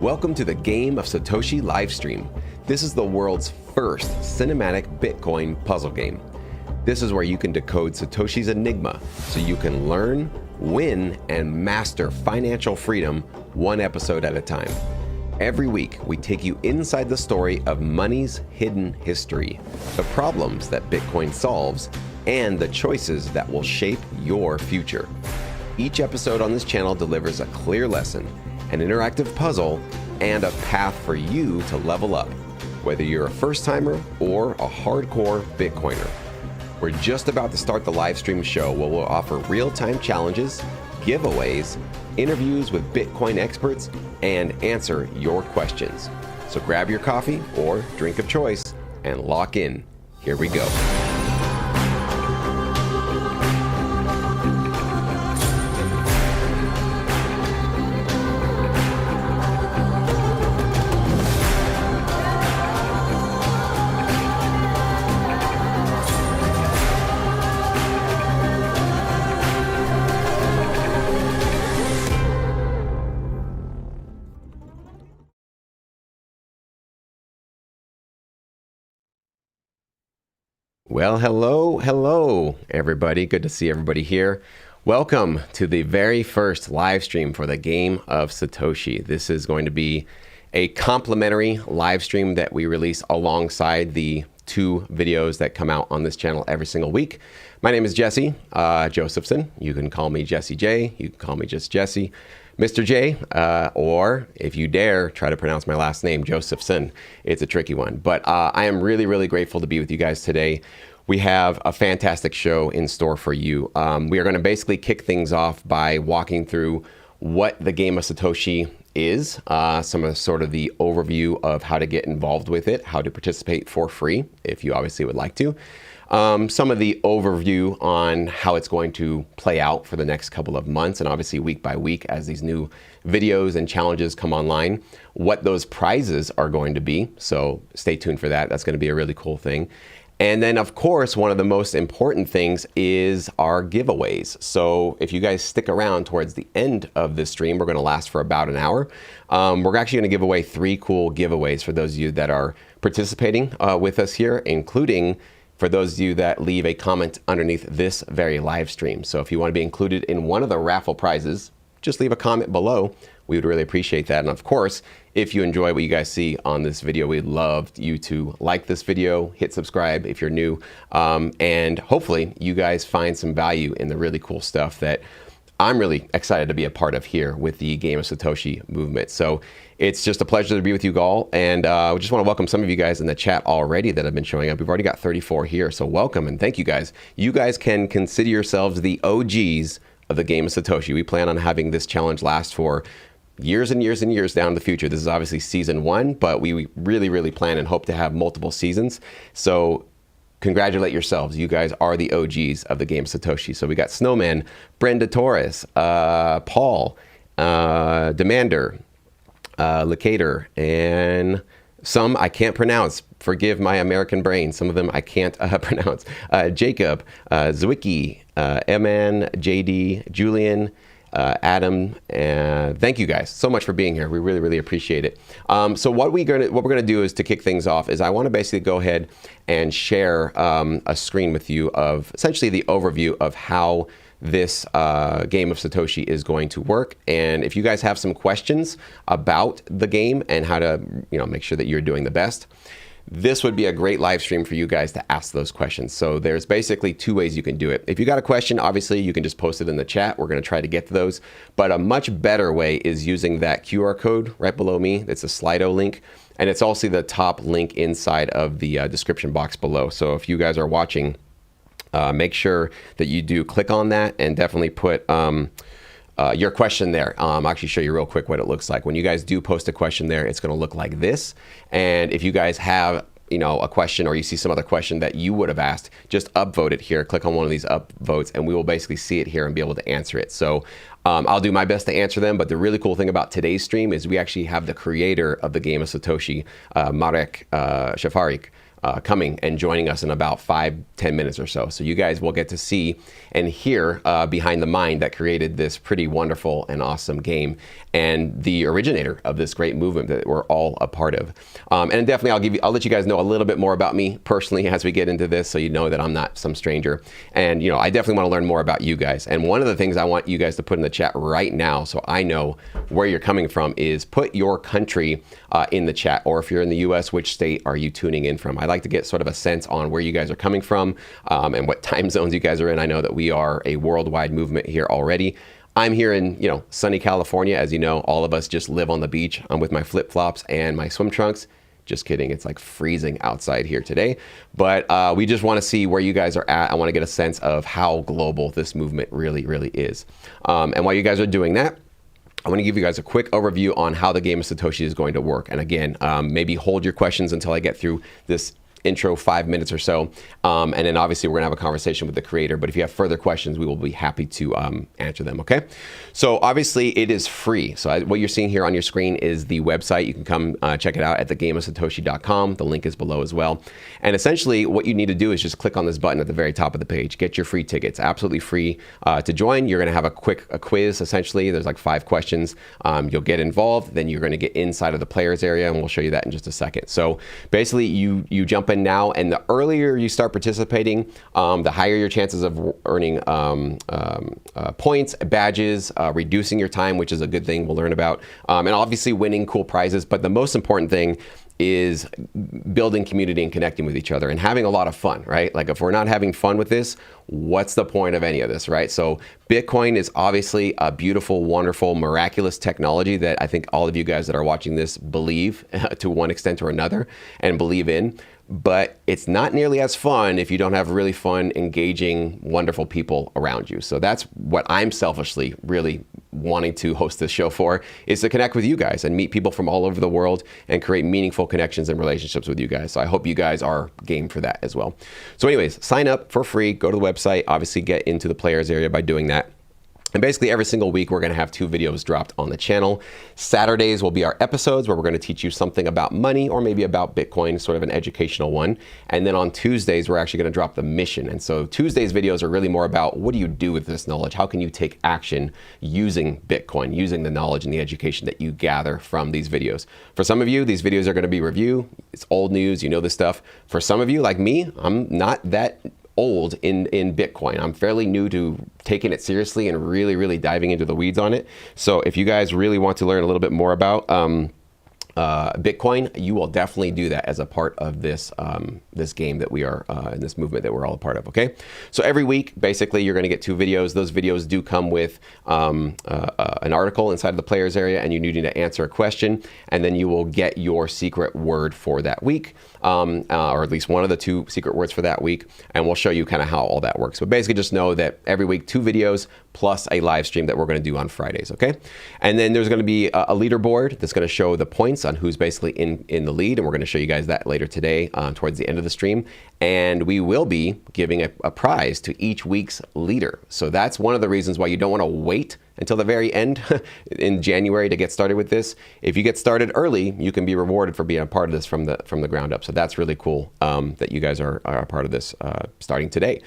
Welcome to the Game of Satoshi livestream. This is the world's first cinematic Bitcoin puzzle game. This is where you can decode Satoshi's enigma so you can learn, win, and master financial freedom one episode at a time. Every week, we take you inside the story of money's hidden history, the problems that Bitcoin solves, and the choices that will shape your future. Each episode on this channel delivers a clear lesson, an interactive puzzle, and a path for you to level up, whether you're a first-timer or a hardcore Bitcoiner. We're just about to start the live stream show where we'll offer real-time challenges, giveaways, interviews with Bitcoin experts, and answer your questions. So grab your coffee or drink of choice and lock in. Here we go. Well, hello, everybody. Good to see everybody here. Welcome to the very first live stream for the Game of Satoshi. This is going to be a complimentary live stream that we release alongside the 2 videos that come out on this channel every single week. My name is Jesse Josephson. You can call me Jesse J. You can call me just Jesse. Mr. J, or if you dare, try to pronounce my last name, Josephson. It's a tricky one, but I am really grateful to be with you guys today. We have a fantastic show in store for you. We are going to basically kick things off by walking through what the Game of Satoshi is, some of sort of the overview of how to get involved with it, how to participate for free, if you obviously would like to. Some of the overview on how it's going to play out for the next couple of months, and obviously week by week as these new videos and challenges come online, what those prizes are going to be. So stay tuned for that. That's going to be a really cool thing. And then, of course, one of the most important things is our giveaways. So if you guys stick around towards the end of this stream, we're going to last for about an hour. We're actually going to give away 3 cool giveaways for those of you that are participating with us here, including for those of you that leave a comment underneath this very live stream. So if you want to be included in one of the raffle prizes, just leave a comment below. We would really appreciate that. And of course, if you enjoy what you guys see on this video, we'd love you to like this video, hit subscribe if you're new, and hopefully you guys find some value in the really cool stuff that I'm really excited to be a part of here with the Game of Satoshi movement. So it's just a pleasure to be with you all. And we just want to welcome some of you guys in the chat already that have been showing up. We've already got 34 here. So welcome and thank you guys. You guys can consider yourselves the OGs of the Game of Satoshi. We plan on having this challenge last for years and years and years down in the future. This is obviously season 1, but we really plan and hope to have multiple seasons. So congratulate yourselves. You guys are the OGs of the Game of Satoshi. So we got Snowman, Brenda Torres, Paul, Demander, Locator, and some I can't pronounce. Forgive my American brain. Some of them I can't pronounce. Jacob, Zwicky, Eman, JD, Julian, Adam, thank you guys so much for being here. We really appreciate it. So what we're gonna do is, to kick things off, is I want to basically go ahead and share a screen with you of essentially the overview of how this Game of Satoshi is going to work. And if you guys have some questions about the game and how to make sure that you're doing the best, this would be a great live stream for you guys to ask those questions. So there's basically 2 ways you can do it. If you got a question, obviously you can just post it in the chat. We're going to try to get to those. But a much better way is using that QR code right below me. It's a Slido link. And it's also the top link inside of the description box below. So if you guys are watching, make sure that you do click on that and definitely put your question there. I'll actually show you real quick what it looks like. When you guys do post a question there, it's going to look like this. And if you guys have a question, or you see some other question that you would have asked, just upvote it here. Click on one of these upvotes and we will basically see it here and be able to answer it. So I'll do my best to answer them. But the really cool thing about today's stream is we actually have the creator of the Game of Satoshi, Marek Shafarik, coming and joining us in about 5-10 minutes or so. So you guys will get to see and hear behind the mind that created this pretty wonderful and awesome game, and the originator of this great movement that we're all a part of. And definitely I'll let you guys know a little bit more about me personally as we get into this, so you know that I'm not some stranger. And I definitely want to learn more about you guys. And one of the things I want you guys to put in the chat right now, so I know where you're coming from, is put your country in the chat, or if you're in the US, which state are you tuning in from? I'd like to get sort of a sense on where you guys are coming from, and what time zones you guys are in. I know that we are a worldwide movement here already. I'm here in sunny California. As you know, all of us just live on the beach. I'm with my flip-flops and my swim trunks. Just kidding, it's like freezing outside here today. But we just want to see where you guys are at. I want to get a sense of how global this movement really, really is. And while you guys are doing that, I want to give you guys a quick overview on how the game of Satoshi is going to work. And again, maybe hold your questions until I get through this intro 5 minutes or so. And then obviously we're gonna have a conversation with the creator, but if you have further questions, we will be happy to answer them, okay? So obviously it is free. So what you're seeing here on your screen is the website. You can come check it out at thegameofsatoshi.com. The link is below as well. And essentially what you need to do is just click on this button at the very top of the page, get your free tickets, absolutely free to join. You're gonna have a quiz, essentially. There's like 5 questions. You'll get involved, then you're gonna get inside of the players area, and we'll show you that in just a second. So basically you jump in now, and the earlier you start participating, the higher your chances of earning points, badges, reducing your time, which is a good thing we'll learn about, and obviously winning cool prizes. But the most important thing is building community and connecting with each other and having a lot of fun, right? Like if we're not having fun with this, what's the point of any of this, right? So Bitcoin is obviously a beautiful, wonderful, miraculous technology that I think all of you guys that are watching this believe to one extent or another and believe in. But it's not nearly as fun if you don't have really fun, engaging, wonderful people around you. So that's what I'm selfishly really wanting to host this show for, is to connect with you guys and meet people from all over the world and create meaningful connections and relationships with you guys. So I hope you guys are game for that as well. So anyways, sign up for free, go to the website, obviously get into the players area by doing that. And basically every single week, we're going to have 2 videos dropped on the channel. Saturdays will be our episodes where we're going to teach you something about money or maybe about Bitcoin, sort of an educational one. And then on Tuesdays, we're actually going to drop the mission. And so Tuesdays videos are really more about what do you do with this knowledge? How can you take action using Bitcoin, using the knowledge and the education that you gather from these videos? For some of you, these videos are going to be review. It's old news. You know this stuff. For some of you, like me, I'm not that old in Bitcoin. I'm fairly new to taking it seriously and really, really diving into the weeds on it. So if you guys really want to learn a little bit more about Bitcoin, you will definitely do that as a part of this this game that we are in this movement that we're all a part of. Okay, so every week basically you're going to get 2 videos. Those videos do come with an article inside of the players area, and you need to answer a question, and then you will get your secret word for that week, or at least one of the 2 secret words for that week, and we'll show you kind of how all that works. But basically just know that every week 2 videos plus a live stream that we're going to do on Fridays. Okay, and then there's going to be a leaderboard that's going to show the points on who's basically in the lead, and we're going to show you guys that later today towards the end of the stream. And we will be giving a prize to each week's leader. So that's one of the reasons why you don't want to wait until the very end in January to get started with this. If you get started early, you can be rewarded for being a part of this from the ground up. So that's really cool that you guys are a part of this starting today.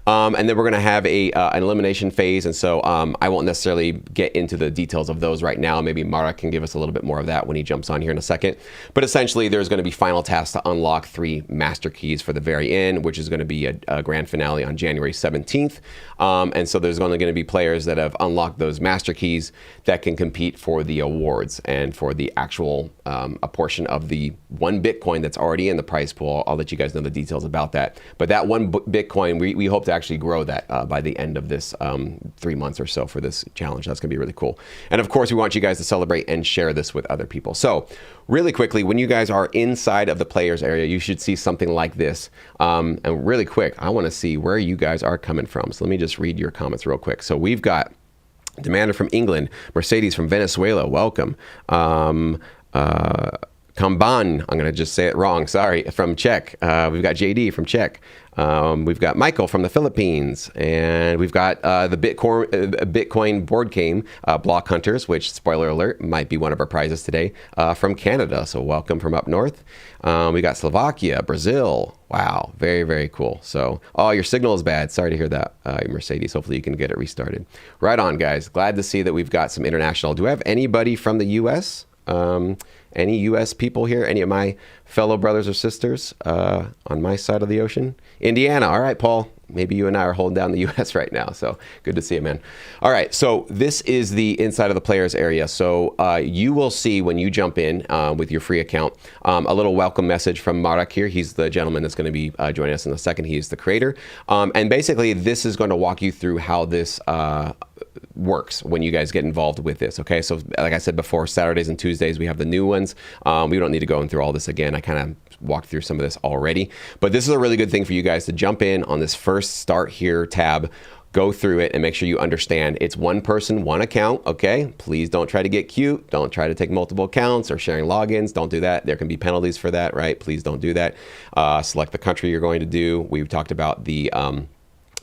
And then we're going to have an elimination phase. And so I won't necessarily get into the details of those right now. Maybe Mara can give us a little bit more of that when he jumps on here in a second. But essentially, there's going to be final tasks to unlock 3 master keys for the very end, which is going to be a grand finale on January 17th. And so there's only going to be players that have unlocked those master keys that can compete for the awards and for the actual a portion of the 1 Bitcoin that's already in the prize pool. I'll let you guys know the details about that. But that 1 Bitcoin, we hope to actually grow that by the end of this 3 months or so for this challenge. That's going to be really cool. And of course, we want you guys to celebrate and share this with other people. So really quickly, when you guys are inside of the players area, you should see something like this. And really quick, I want to see where you guys are coming from. So let me just read your comments real quick. So we've got Demander from England, Mercedes from Venezuela, welcome. Kamban, I'm going to just say it wrong, sorry, from Czech. We've got JD from Czech. We've got Michael from the Philippines. And we've got the Bitcoin board game, Block Hunters, which, spoiler alert, might be one of our prizes today, from Canada. So welcome from up north. We got Slovakia, Brazil. Wow, very, very cool. So, oh, your signal is bad. Sorry to hear that, Mercedes. Hopefully you can get it restarted. Right on, guys. Glad to see that we've got some international. Do I have anybody from the U.S.? Any U.S. people here? Any of my fellow brothers or sisters on my side of the ocean? Indiana. All right, Paul. Maybe you and I are holding down the U.S. right now. So good to see you, man. All right. So this is the inside of the players area. So you will see when you jump in with your free account, a little welcome message from Marek here. He's the gentleman that's going to be joining us in a second. He's the creator. And basically, this is going to walk you through how this works when you guys get involved with this. Okay, so like I said before, Saturdays and Tuesdays we have the new ones. We don't need to go through all this again. I kind of walked through some of this already, but this is a really good thing for you guys to jump in on this first start here tab, go through it and make sure you understand it's one person, one account. Okay, please don't try to get cute. Don't try to take multiple accounts or sharing logins. Don't do that. There can be penalties for that, right? Please don't do that. Select the country you're going to do. We've talked about the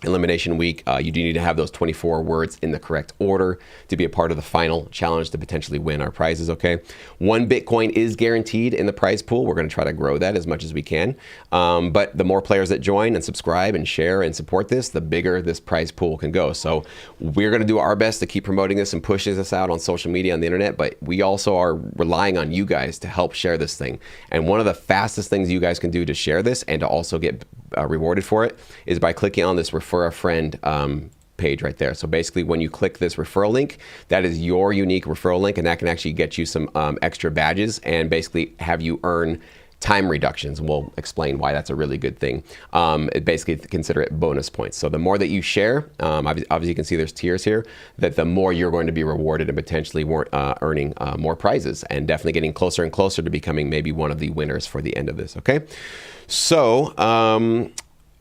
Elimination Week. You do need to have those 24 words in the correct order to be a part of the final challenge to potentially win our prizes, okay? 1 Bitcoin is guaranteed in the prize pool. We're going to try to grow that as much as we can. But the more players that join and subscribe and share and support this, the bigger this prize pool can go. So we're going to do our best to keep promoting this and pushing this out on social media, on the internet, but we also are relying on you guys to help share this thing. And one of the fastest things you guys can do to share this and to also get rewarded for it is by clicking on this refer a friend page right there. So basically when you click this referral link, that is your unique referral link, and that can actually get you some extra badges and basically have you earn time reductions. And we'll explain why that's a really good thing. It basically consider it bonus points. So the more that you share, obviously you can see there's tiers here, that the more you're going to be rewarded and potentially earning more prizes, and definitely getting closer and closer to becoming maybe one of the winners for the end of this, okay? So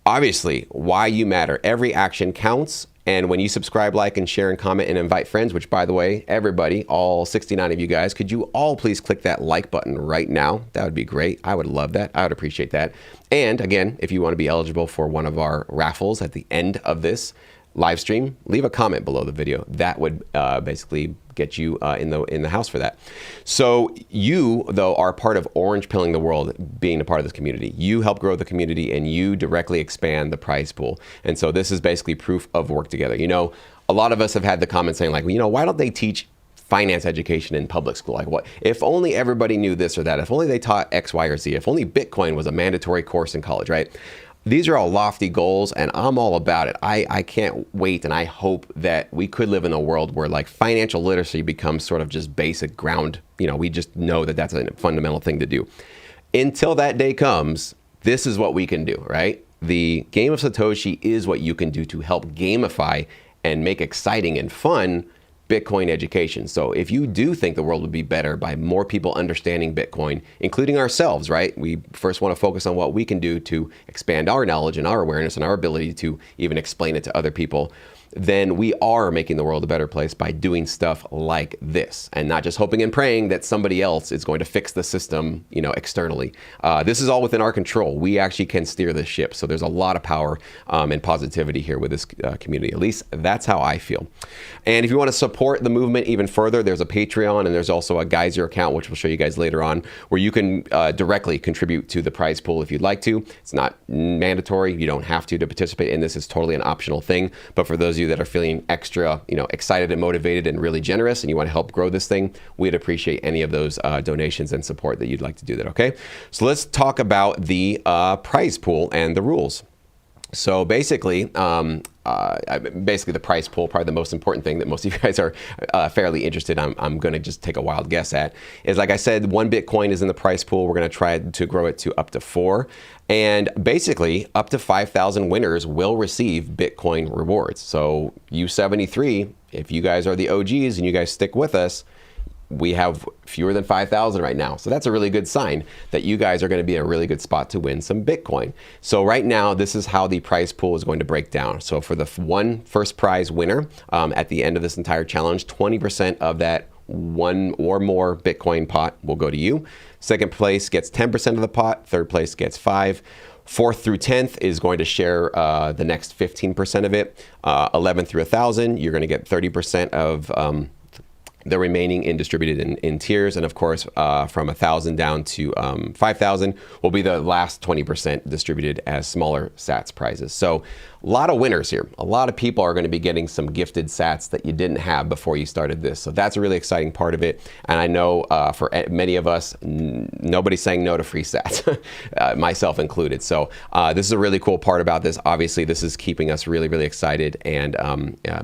obviously, why you matter. Every action counts. And when you subscribe, like, and share, and comment, and invite friends, which, by the way, everybody, all 69 of you guys, could you all please click that like button right now? That would be great. I would love that. I would appreciate that. And again, if you want to be eligible for one of our raffles at the end of this live stream, leave a comment below the video. That would basically get you in the house for that. So you, though, are part of orange pilling the world, being a part of this community. You help grow the community and you directly expand the prize pool. And so this is basically proof of work together. You know, a lot of us have had the comment saying like, well, you know, why don't they teach finance education in public school? Like, what if only everybody knew this or that? If only they taught X, Y, or Z? If only Bitcoin was a mandatory course in college, right? These are all lofty goals, and I'm all about it. I can't wait, and I hope that we could live in a world where like financial literacy becomes sort of just basic ground. You know, we just know that that's a fundamental thing to do. Until that day comes, this is what we can do, right? The game of Satoshi is what you can do to help gamify and make exciting and fun Bitcoin education. So if you do think the world would be better by more people understanding Bitcoin, including ourselves, right? We first want to focus on what we can do to expand our knowledge and our awareness and our ability to even explain it to other people. Then we are making the world a better place by doing stuff like this, and not just hoping and praying that somebody else is going to fix the system, you know, externally. This is all within our control. We actually can steer this ship. So there's a lot of power and positivity here with this community. At least that's how I feel. And if you want to support the movement even further, there's a Patreon and there's also a Geyser account, which we'll show you guys later on, where you can directly contribute to the prize pool if you'd like to. It's not mandatory. You don't have to participate in this. It's totally an optional thing. But for those of you that are feeling extra, you know, excited and motivated and really generous, and you want to help grow this thing, we'd appreciate any of those donations and support that you'd like to do that. Okay, so let's talk about the prize pool and the rules. So basically, the prize pool, probably the most important thing that most of you guys are fairly interested in, I'm going to just take a wild guess at, is like I said, 1 Bitcoin is in the prize pool. We're going to try to grow it to up to 4. And basically, up to 5,000 winners will receive Bitcoin rewards. So you 73, if you guys are the OGs and you guys stick with us, we have fewer than 5,000 right now. So that's a really good sign that you guys are going to be in a really good spot to win some Bitcoin. So right now, this is how the prize pool is going to break down. So for the one first prize winner, at the end of this entire challenge, 20% of that one or more Bitcoin pot will go to you. Second place gets 10% of the pot. Third place gets 5. Fourth through 10th is going to share the next 15% of it. 11 through 1,000, you're going to get 30% of the remaining distributed in tiers. And of course, from 1,000 down to 5,000 will be the last 20% distributed as smaller sats prizes. So a lot of winners here. A lot of people are going to be getting some gifted sats that you didn't have before you started this. So that's a really exciting part of it. And I know for many of us, nobody's saying no to free sats, myself included. So this is a really cool part about this. Obviously, this is keeping us really, really excited and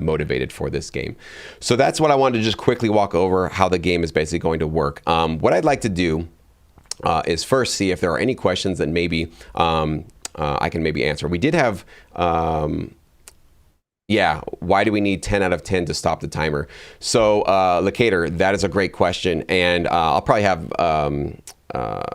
motivated for this game. So that's what I wanted to just quickly walk over how the game is basically going to work. What I'd like to do is first see if there are any questions that maybe I can maybe answer. We did have, yeah, why do we need 10 out of 10 to stop the timer? So, Locator, that is a great question. And I'll probably have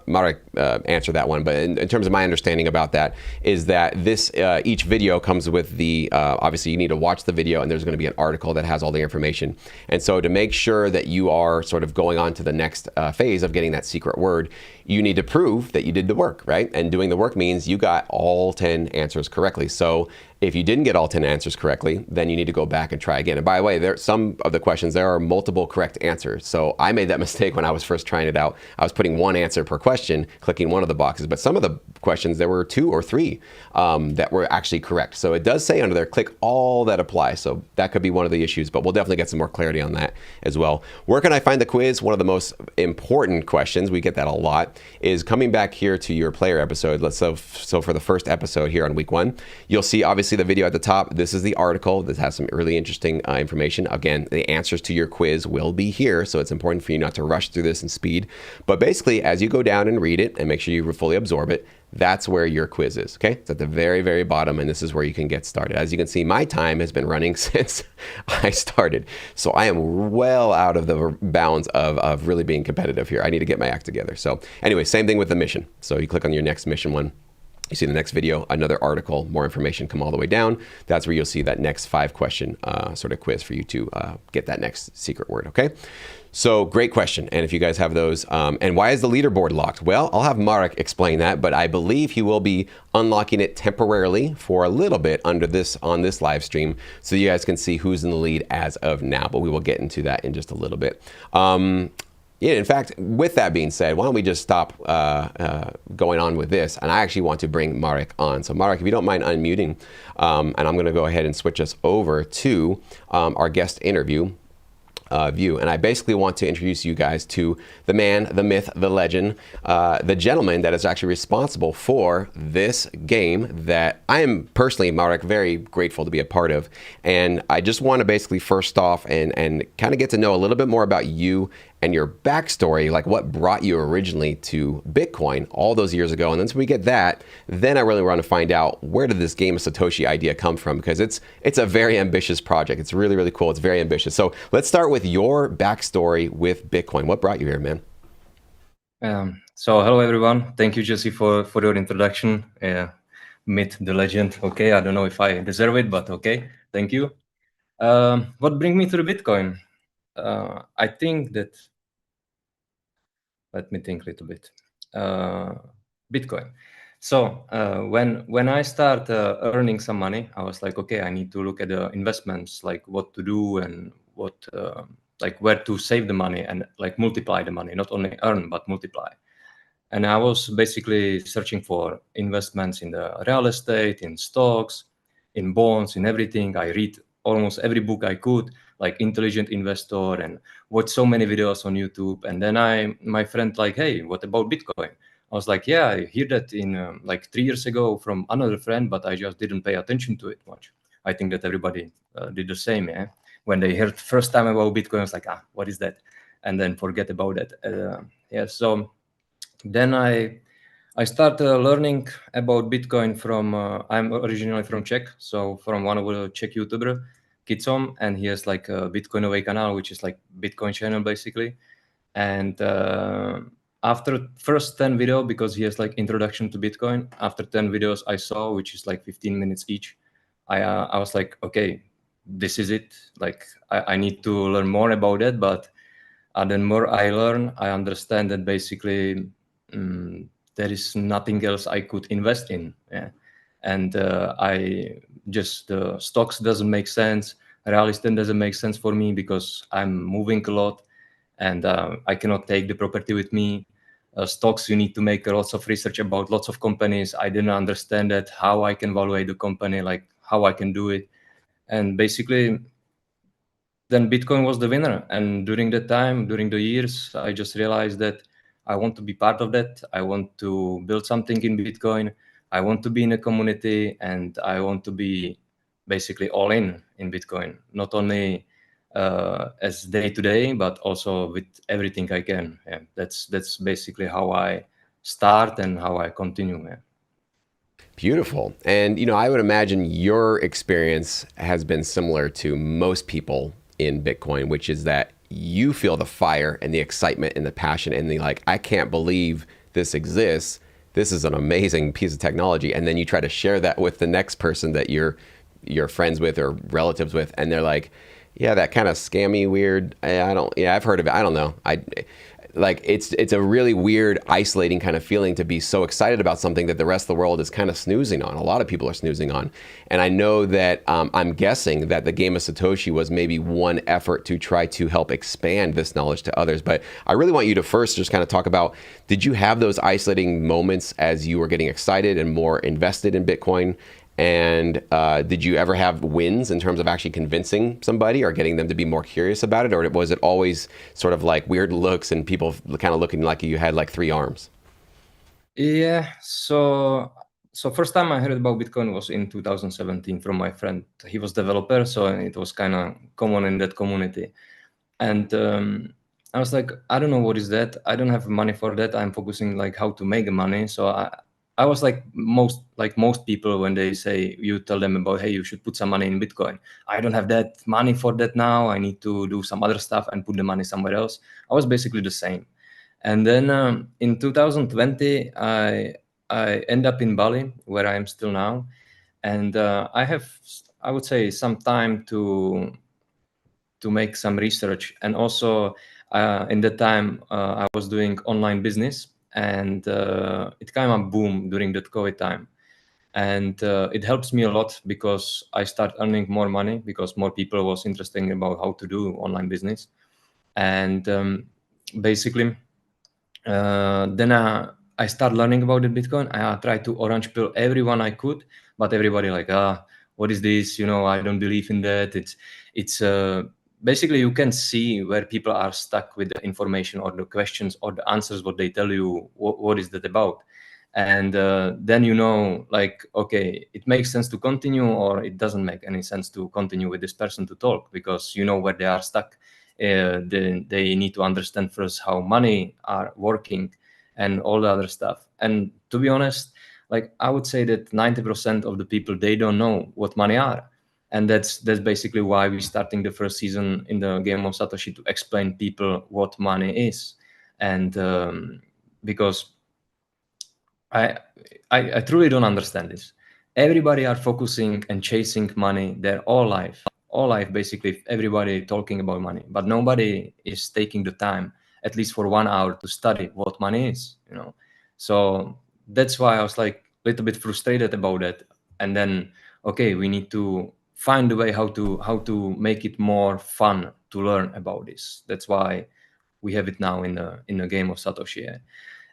Marek answer that one. But in terms of my understanding about that is that this each video comes with the, obviously you need to watch the video and there's going to be an article that has all the information. And so to make sure that you are sort of going on to the next phase of getting that secret word, you need to prove that you did the work, right? And doing the work means you got all 10 answers correctly. So if you didn't get all 10 answers correctly, then you need to go back and try again. And by the way, there some of the questions, there are multiple correct answers. So I made that mistake when I was first trying it out. I was putting one answer per question, clicking one of the boxes, but some of the questions, there were 2 or 3 that were actually correct. So it does say under there, click all that apply. So that could be one of the issues, but we'll definitely get some more clarity on that as well. Where can I find the quiz? One of the most important questions, we get that a lot, is coming back here to your player episode. So for the first episode here on week 1, you'll see obviously the video at the top. This is the article that has some really interesting information. Again, the answers to your quiz will be here, so it's important for you not to rush through this in speed. But basically, as you go down and read it and make sure you fully absorb it, that's where your quiz is, okay? It's at the very, very bottom, and this is where you can get started. As you can see, my time has been running since I started. So I am well out of the bounds of really being competitive here. I need to get my act together. So anyway, same thing with the mission. So you click on your next mission one. You see the next video, another article, more information, come all the way down. That's where you'll see that next 5-question sort of quiz for you to get that next secret word, okay? So great question. And if you guys have those, and why is the leaderboard locked? Well, I'll have Marek explain that, but I believe he will be unlocking it temporarily for a little bit on this live stream so you guys can see who's in the lead as of now, but we will get into that in just a little bit. Yeah, in fact, with that being said, why don't we just stop going on with this? And I actually want to bring Marek on. So Marek, if you don't mind unmuting, and I'm going to go ahead and switch us over to our guest interview view. And I basically want to introduce you guys to the man, the myth, the legend, the gentleman that is actually responsible for this game that I am personally, Marek, very grateful to be a part of. And I just want to basically first off and kind of get to know a little bit more about you and your backstory, like what brought you originally to Bitcoin all those years ago. And once we get that, then I really want to find out, where did this Game of Satoshi idea come from? Because it's a very ambitious project. It's really, really cool. It's very ambitious. So let's start with your backstory with Bitcoin. What brought you here, man? So hello, everyone. Thank you, Jesse, for your introduction. Myth, the legend. Okay, I don't know if I deserve it, but okay, thank you. What brings me to the Bitcoin? I think that, let me think a little bit. Bitcoin. So when I start earning some money, I was like, okay, I need to look at the investments, like what to do and what, like where to save the money and like multiply the money, not only earn, but multiply. And I was basically searching for investments in the real estate, in stocks, in bonds, in everything. I read almost every book I could, like Intelligent Investor, and watch so many videos on YouTube. And then my friend like, hey, what about Bitcoin? I was like, yeah, I heard that in like 3 years ago from another friend, but I just didn't pay attention to it much. I think that everybody did the same. Yeah? When they heard first time about Bitcoin, I was like, what is that? And then forget about it. Yeah, so then I started learning about Bitcoin from, I'm originally from Czech, so from one of the Czech YouTuber, Kitsom, and he has like a Bitcoin Away canal, which is like Bitcoin channel basically. And after first 10 video, because he has like introduction to Bitcoin, after 10 videos I saw, which is like 15 minutes each, I was like, okay, this is it. Like I need to learn more about it, but The more I learn, I understand that basically there is nothing else I could invest in. Yeah. And I just stocks doesn't make sense. Real estate doesn't make sense for me because I'm moving a lot, and I cannot take the property with me. Stocks, you need to make lots of research about lots of companies. I didn't understand that, how I can evaluate the company, like how I can do it. And basically, then Bitcoin was the winner. And during the time, during the years, I just realized that I want to be part of that. I want to build something in Bitcoin. I want to be in a community, and I want to be basically all in Bitcoin, not only as day to day, but also with everything I can. Yeah, that's basically how I start and how I continue. Yeah. Beautiful. And, I would imagine your experience has been similar to most people in Bitcoin, which is that you feel the fire and the excitement and the passion and the like, I can't believe this exists. This is an amazing piece of technology. And then you try to share that with the next person that you're friends with or relatives with, and they're like, yeah, that kind of scammy, weird. I've heard of it. I don't know. It's a really weird, isolating kind of feeling to be so excited about something that the rest of the world is kind of snoozing on. A lot of people are snoozing on. And I know that I'm guessing that the game of Satoshi was maybe one effort to try to help expand this knowledge to others. But I really want you to first just kind of talk about, did you have those isolating moments as you were getting excited and more invested in Bitcoin? And did you ever have wins in terms of actually convincing somebody or getting them to be more curious about it? Or was it always sort of like weird looks and people kind of looking like you had like 3 arms? Yeah, so first time I heard about Bitcoin was in 2017 from my friend. He was developer, so it was kind of common in that community. And I was like, I don't know what is that. I don't have money for that. I'm focusing like how to make money. So I was like most people when they say, you tell them about, hey, you should put some money in Bitcoin. I don't have that money for that now. I need to do some other stuff and put the money somewhere else. I was basically the same. And then in 2020, I end up in Bali, where I am still now, and I have, I would say, some time to make some research. And also, in that time, I was doing online business, and it kind of boomed during that COVID time. And it helps me a lot because I start earning more money because more people was interested about how to do online business. And basically, then I start learning about the Bitcoin. I try to orange pill everyone I could, but everybody like, what is this? I don't believe in that. It's basically, you can see where people are stuck with the information or the questions or the answers, what they tell you, what is that about? And then like, okay, it makes sense to continue, or it doesn't make any sense to continue with this person to talk, because where they are stuck. They need to understand first how money are working and all the other stuff. And to be honest, like, I would say that 90% of the people, they don't know what money are. And that's basically why we're starting the first season in the game of Satoshi, to explain people what money is. And because I, I truly don't understand this. Everybody are focusing and chasing money their whole life. All life, basically, everybody talking about money, but nobody is taking the time, at least for 1 hour, to study what money is. So that's why I was like a little bit frustrated about that. And then, okay, we need to find a way how to make it more fun to learn about this. That's why we have it now in the game of Satoshi.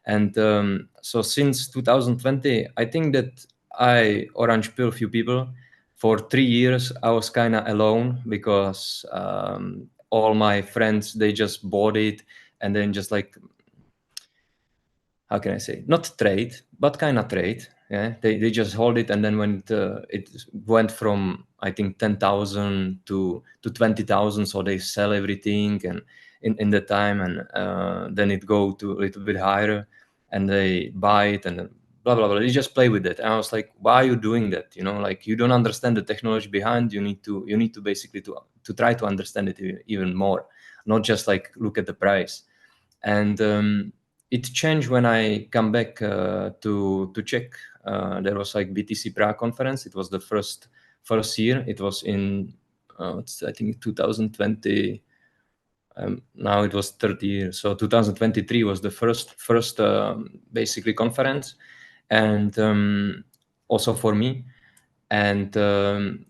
And so since 2020, I think that I orange pill a few people. For 3 years, I was kind of alone because all my friends, they just bought it and then just like, how can I say, not trade, but kind of trade. Yeah, they just hold it, and then when it went from, I think, 10,000 to 20,000, so they sell everything and in the time, and then it go to a little bit higher, and they buy it, and then blah blah blah. They just play with it, and I was like, why are you doing that? Like, you don't understand the technology behind. You need to basically to try to understand it even more, not just like look at the price. And it changed when I come back to Czech. There was like BTC Prague conference. It was the first year. It was in I think 2020. now it was 30 years. So 2023 was the first basically conference, and also for me. And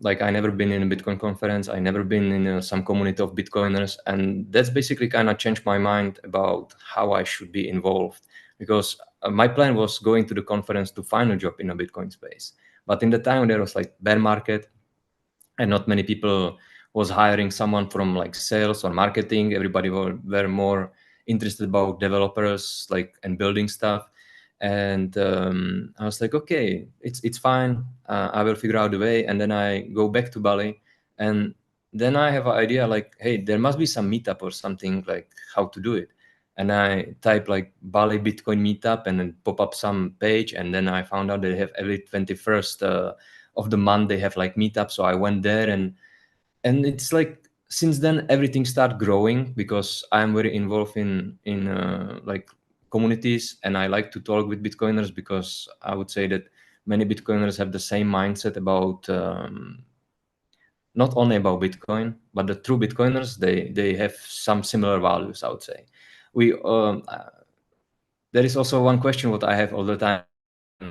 like I never been in a Bitcoin conference. I never been in some community of Bitcoiners, and that's basically kind of changed my mind about how I should be involved. Because my plan was going to the conference to find a job in a Bitcoin space, but in the time there was like bear market, and not many people was hiring someone from like sales or marketing. Everybody were more interested about developers like and building stuff. And I was like, okay, it's fine. I will figure out a way. And then I go back to Bali, and then I have an idea like, hey, there must be some meetup or something like how to do it. And I type like Bali Bitcoin meetup and then pop up some page, and then I found out they have every 21st of the month they have like meetup. So I went there, and it's like since then everything started growing because I'm very involved in like communities, and I like to talk with Bitcoiners because I would say that many Bitcoiners have the same mindset about not only about Bitcoin, but the true Bitcoiners, they have some similar values, I would say. We there is also one question what I have all the time.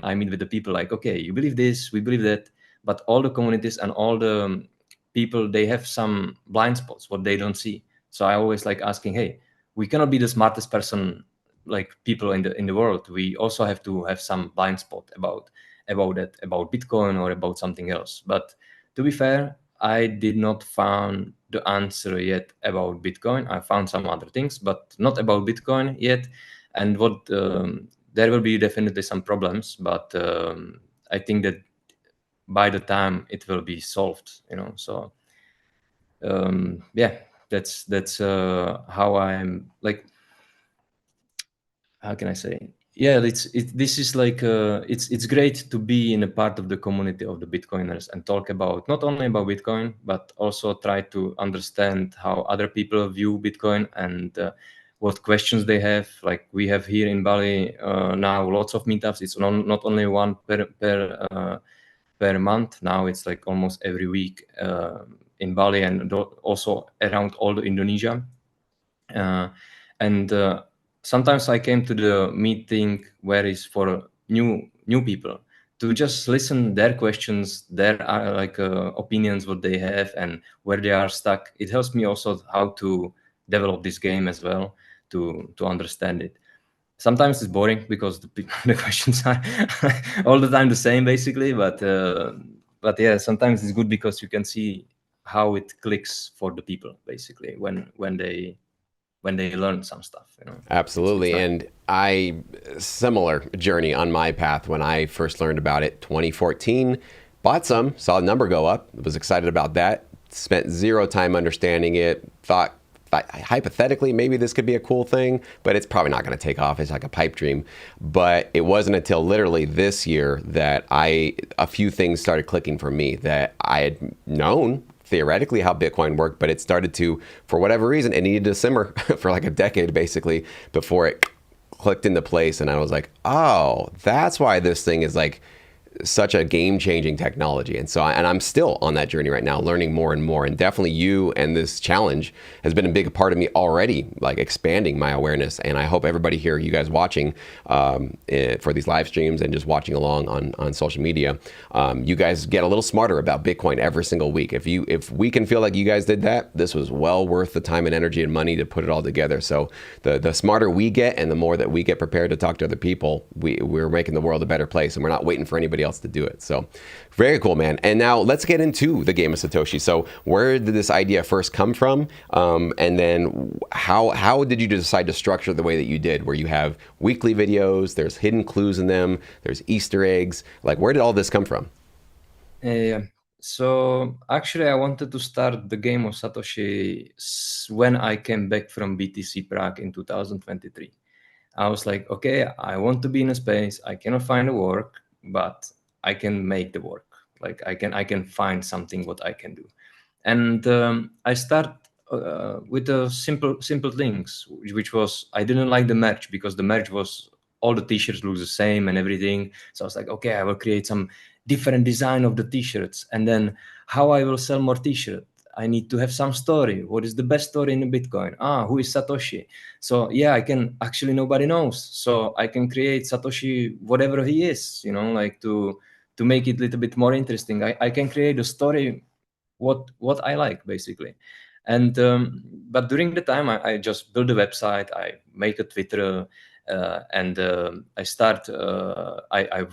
I meet with the people like, okay, you believe this, we believe that, but all the communities and all the people, they have some blind spots what they don't see. So I always like asking, hey, we cannot be the smartest person like people in the world. We also have to have some blind spot about that, about Bitcoin or about something else. But to be fair, I did not found the answer yet about Bitcoin. I found some other things, but not about Bitcoin yet. And what there will be definitely some problems, but I think that by the time it will be solved, So yeah, that's how I'm like. How can I say? Yeah, this is like it's great to be in a part of the community of the Bitcoiners and talk about not only about Bitcoin but also try to understand how other people view Bitcoin and what questions they have. Like we have here in Bali now lots of meetups. It's not only one per month. Now it's like almost every week in Bali and also around all the Indonesia. And sometimes I came to the meeting where it's for new people to just listen their questions, their opinions, what they have, and where they are stuck. It helps me also how to develop this game as well to understand it. Sometimes it's boring because the questions are all the time the same basically, but yeah, sometimes it's good because you can see how it clicks for the people basically when they learn some stuff. Absolutely. It's And I, similar journey on my path when I first learned about it, 2014, bought some, saw the number go up, was excited about that, spent zero time understanding it, thought hypothetically maybe this could be a cool thing, but it's probably not going to take off. It's like a pipe dream. But it wasn't until literally this year that a few things started clicking for me that I had known theoretically how Bitcoin worked, but it started to, for whatever reason, it needed to simmer for like a decade basically before it clicked into place. And I was like, oh, that's why this thing is like such a game-changing technology. And so, and I'm still on that journey right now, learning more and more. And definitely you and this challenge has been a big part of me already, like expanding my awareness. And I hope everybody here, you guys watching for these live streams and just watching along on social media, you guys get a little smarter about Bitcoin every single week. If we can feel like you guys did that, this was well worth the time and energy and money to put it all together. So the smarter we get and the more that we get prepared to talk to other people, we're making the world a better place, and we're not waiting for anybody else to do it. So very cool, man. And now let's get into the game of Satoshi. So where did this idea first come from? And then how did you decide to structure the way that you did, where you have weekly videos, there's hidden clues in them, there's Easter eggs? Like, where did all this come from? So actually I wanted to start the game of Satoshi when I came back from BTC Prague in 2023. I was like, okay, I want to be in a space. I cannot find a work, but I can make the work. Like I can find something what I can do. And I start with the simple things, which was I didn't like the merch because the merch was all the t-shirts look the same and everything. So I was like, okay, I will create some different design of the t-shirts, and then how I will sell more t-shirts. I need to have some story. What is the best story in Bitcoin? Who is Satoshi? So yeah, I can actually, nobody knows. So I can create Satoshi, whatever he is, like to make it a little bit more interesting. I can create a story, what I like basically. And but during the time, I just build a website, I make a Twitter, and I start. I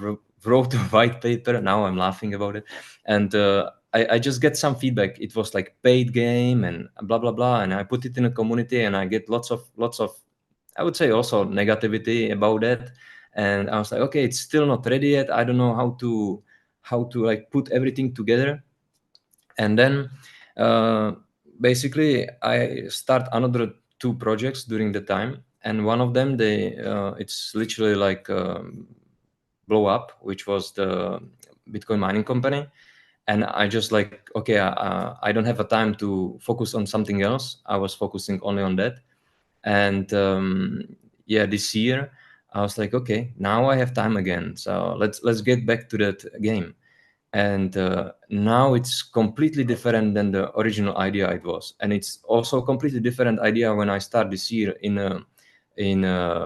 wrote a white paper. Now I'm laughing about it, and I just get some feedback. It was like paid game and blah blah blah, and I put it in a community, and I get lots of I would say also negativity about that. And I was like, okay, it's still not ready yet. I don't know how to like put everything together. And then basically I start another two projects during the time, and one of them, it's literally like blow up, which was the Bitcoin mining company. And I just like, okay, I don't have a time to focus on something else. I was focusing only on that. And yeah, this year I was like, okay, now I have time again, so let's get back to that game. And now it's completely different than the original idea it was, and it's also a completely different idea when I start this year in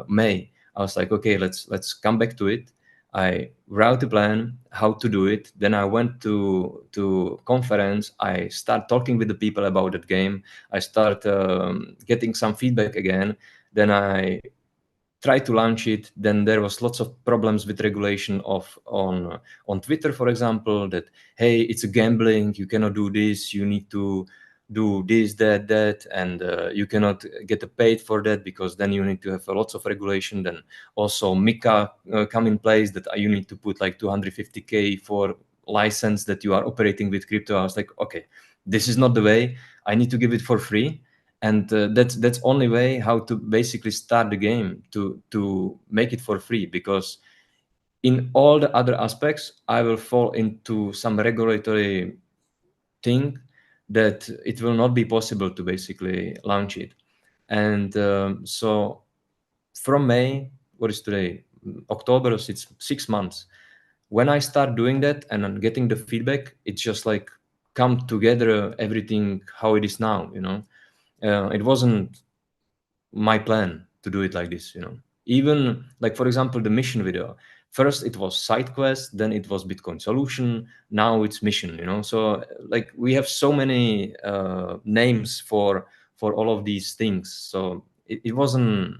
May. I was like, okay, let's come back to it. I wrote a plan how to do it. Then I went to conference. I start talking with the people about that game. I start getting some feedback again. Then I try to launch it. Then there was lots of problems with regulation on Twitter, for example, that hey, it's a gambling, you cannot do this, you need to do this, that, and you cannot get paid for that, because then you need to have lots of regulation. Then also Mika come in place, that you need to put like 250K for license that you are operating with crypto. I was like, okay, this is not the way. I need to give it for free. And that's only way how to basically start the game, to make it for free, because in all the other aspects I will fall into some regulatory thing that it will not be possible to basically launch it. And so from May, what is today, October, so it's 6 months. When I start doing that and I'm getting the feedback, it's just like come together everything how it is now. It wasn't my plan to do it like this. Even like, for example, the mission video. First it was side quest, then it was Bitcoin solution, now it's mission. So like we have so many names for all of these things. So it wasn't,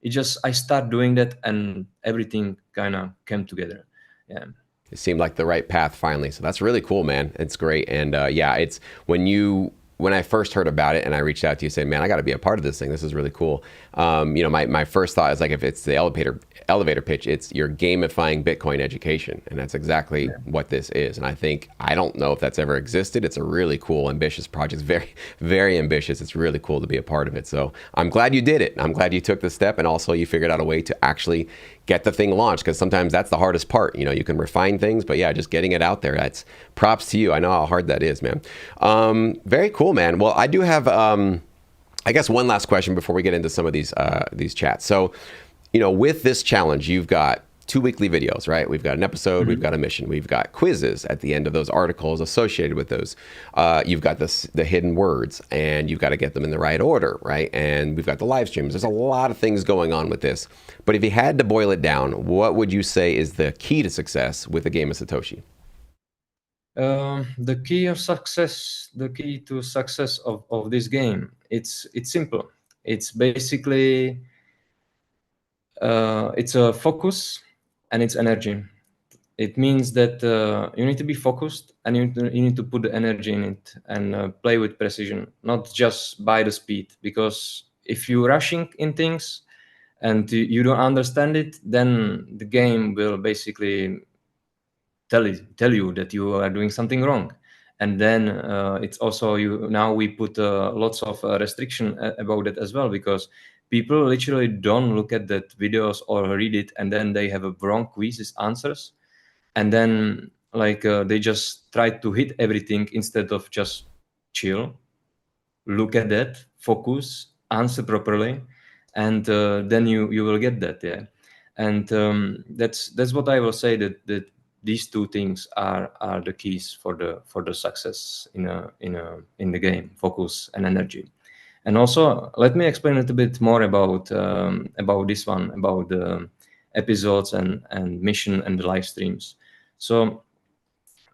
it just, I start doing that and everything kind of came together. Yeah. It seemed like the right path finally. So that's really cool, man. It's great. And yeah, it's when I first heard about it and I reached out to you saying, man, I got to be a part of this thing. This is really cool. My first thought is like, if it's the elevator pitch, it's you're gamifying Bitcoin education. And that's exactly what this is. And I don't know if that's ever existed. It's a really cool, ambitious project. It's very, very ambitious. It's really cool to be a part of it. So I'm glad you did it. I'm glad you took the step, and also you figured out a way to actually get the thing launched, because sometimes that's the hardest part. You can refine things, but yeah, just getting it out there, that's props to you. I know how hard that is, man. Very cool, man. Well, I do have, I guess, one last question before we get into some of these chats. So, with this challenge, you've got 2 weekly videos, right? We've got an episode, we've got a mission, we've got quizzes at the end of those articles associated with those. You've got the hidden words, and you've got to get them in the right order, right? And we've got the live streams. There's a lot of things going on with this. But if you had to boil it down, what would you say is the key to success with the game of Satoshi? The key to success of this game, it's simple. It's basically it's a focus and it's energy. It means that you need to be focused, and you need to put the energy in it, and play with precision, not just by the speed. Because if you're rushing in things and you don't understand it, then the game will basically tell you that you are doing something wrong. And then it's also, now we put lots of restriction about it as well, because people literally don't look at that videos or read it, and then they have a wrong quizzes answers, and then like they just try to hit everything instead of just chill, look at that, focus, answer properly, and then you will get that. Yeah. And that's what I will say, that these two things are the keys for the success in the game: focus and energy. And also, let me explain a little bit more about this one, about the episodes and mission and the live streams. So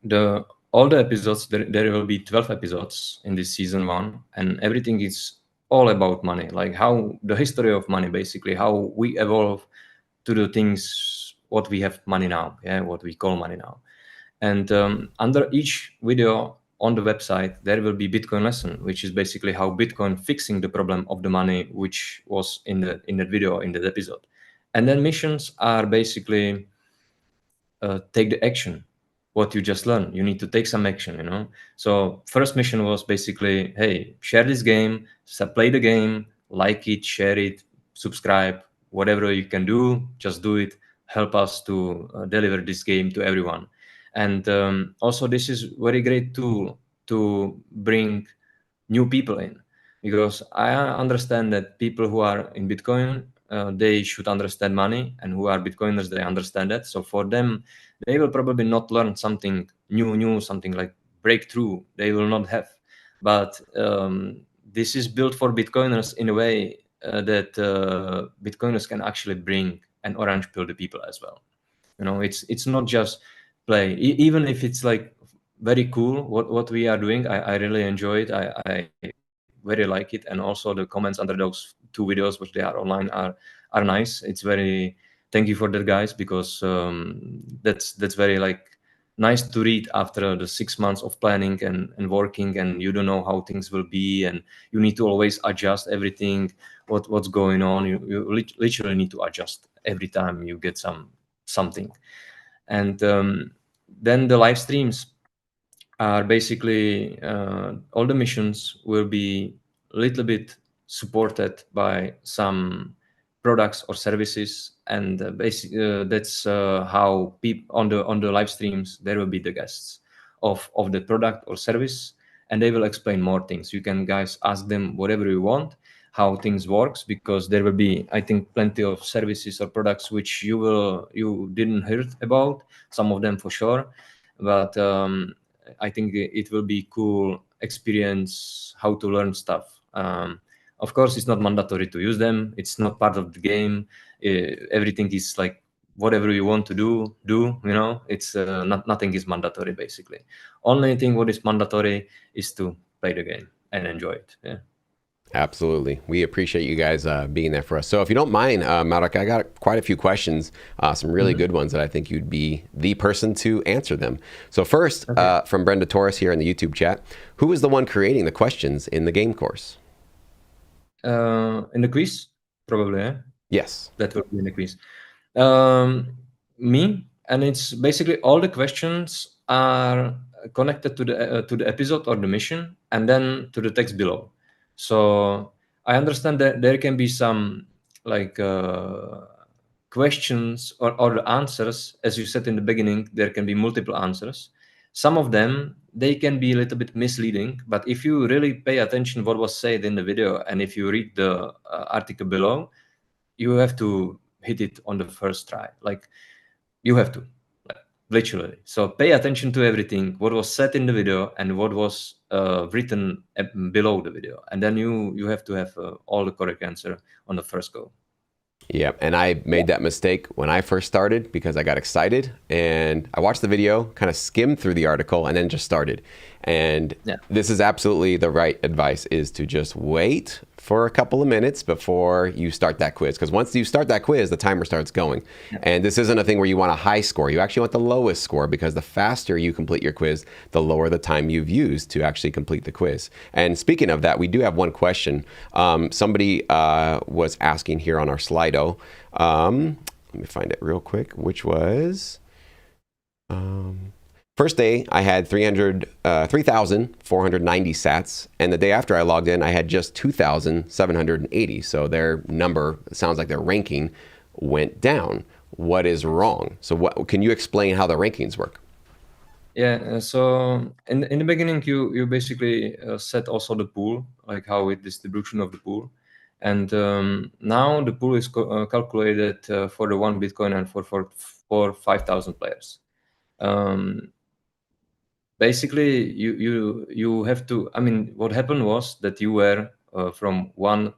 the all the episodes, there will be 12 episodes in this season 1, and everything is all about money, like how the history of money, basically how we evolve to the things what we have money now, what we call money now. And under each video on the website, there will be Bitcoin lesson, which is basically how Bitcoin fixing the problem of the money, which was in the video, in that episode. And then missions are basically take the action. What you just learned, you need to take some action. So first mission was basically, hey, share this game, play the game, like it, share it, subscribe, whatever you can do, just do it. Help us to deliver this game to everyone. And also, this is very great tool to bring new people in, because I understand that people who are in Bitcoin, they should understand money, and who are Bitcoiners, they understand that. So for them, they will probably not learn something new, something like breakthrough. They will not have. But this is built for Bitcoiners in a way that Bitcoiners can actually bring an orange pill to people as well. It's not just play. Even if it's like very cool what we are doing, I really enjoy it. I very like it, and also the comments under those 2 videos which they are online are nice. It's very, thank you for that, guys, because that's very like nice to read after the 6 months of planning and working, and you don't know how things will be, and you need to always adjust everything what's going on. You literally need to adjust every time you get something. And then the live streams are basically all the missions will be a little bit supported by some products or services, and that's how people on the live streams, there will be the guests of the product or service, and they will explain more things. You can, guys, ask them whatever you want, how things works, because there will be, I think, plenty of services or products which you didn't heard about, some of them for sure. But I think it will be cool experience how to learn stuff. Of course, it's not mandatory to use them. It's not part of the game. Everything is like whatever you want to do. It's nothing is mandatory, basically. Only thing what is mandatory is to play the game and enjoy it. Yeah. Absolutely. We appreciate you guys being there for us. So if you don't mind, Marek, I got quite a few questions, some really good ones that I think you'd be the person to answer them. So first, from Brenda Torres here in the YouTube chat, who was the one creating the questions in the game course? In the quiz, probably, eh? Yes. That will be in the quiz. Me, and it's basically all the questions are connected to the episode or the mission, and then to the text below. So I understand that there can be some like questions or the answers, as you said in the beginning, there can be multiple answers. Some of them, they can be a little bit misleading, but if you really pay attention what was said in the video, and if you read the article below, you have to hit it on the first try. Like, you have to, like, literally. So pay attention to everything, what was said in the video and what was written below the video, and then you have to have all the correct answer on the first go. Yeah, and I made that mistake when I first started because I got excited and I watched the video, kind of skimmed through the article, and then just started. And this is absolutely the right advice, is to just wait for a couple of minutes before you start that quiz. Because once you start that quiz, the timer starts going. And this isn't a thing where you want a high score. You actually want the lowest score, because the faster you complete your quiz, the lower the time you've used to actually complete the quiz. And speaking of that, we do have one question. Somebody was asking here on our Slido. Let me find it real quick, which was... first day, I had 3,490 sats, and the day after I logged in, I had just 2,780. So their number, sounds like their ranking, went down. What is wrong? So can you explain how the rankings work? Yeah, so in the beginning, you basically set also the pool, like how it distribution of the pool. And now the pool is calculated for the one Bitcoin and for 5,000 players. Basically you have to. I mean, what happened was that you were from one.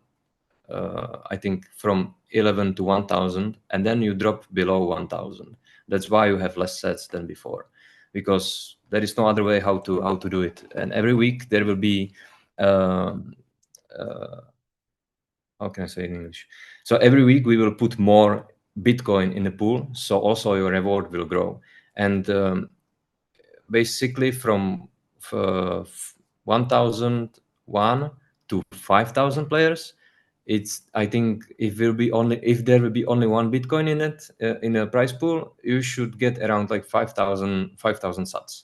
I think from 11 to 1000, and then you drop below 1000. That's why you have less sets than before, because there is no other way how to do it. And every week there will be um, how can I say in English? So every week we will put more Bitcoin in the pool, so also your reward will grow. And basically from 1001 to 5000 players, it's, I think, if there will be only one Bitcoin in it, in a prize pool, you should get around like 5000 sats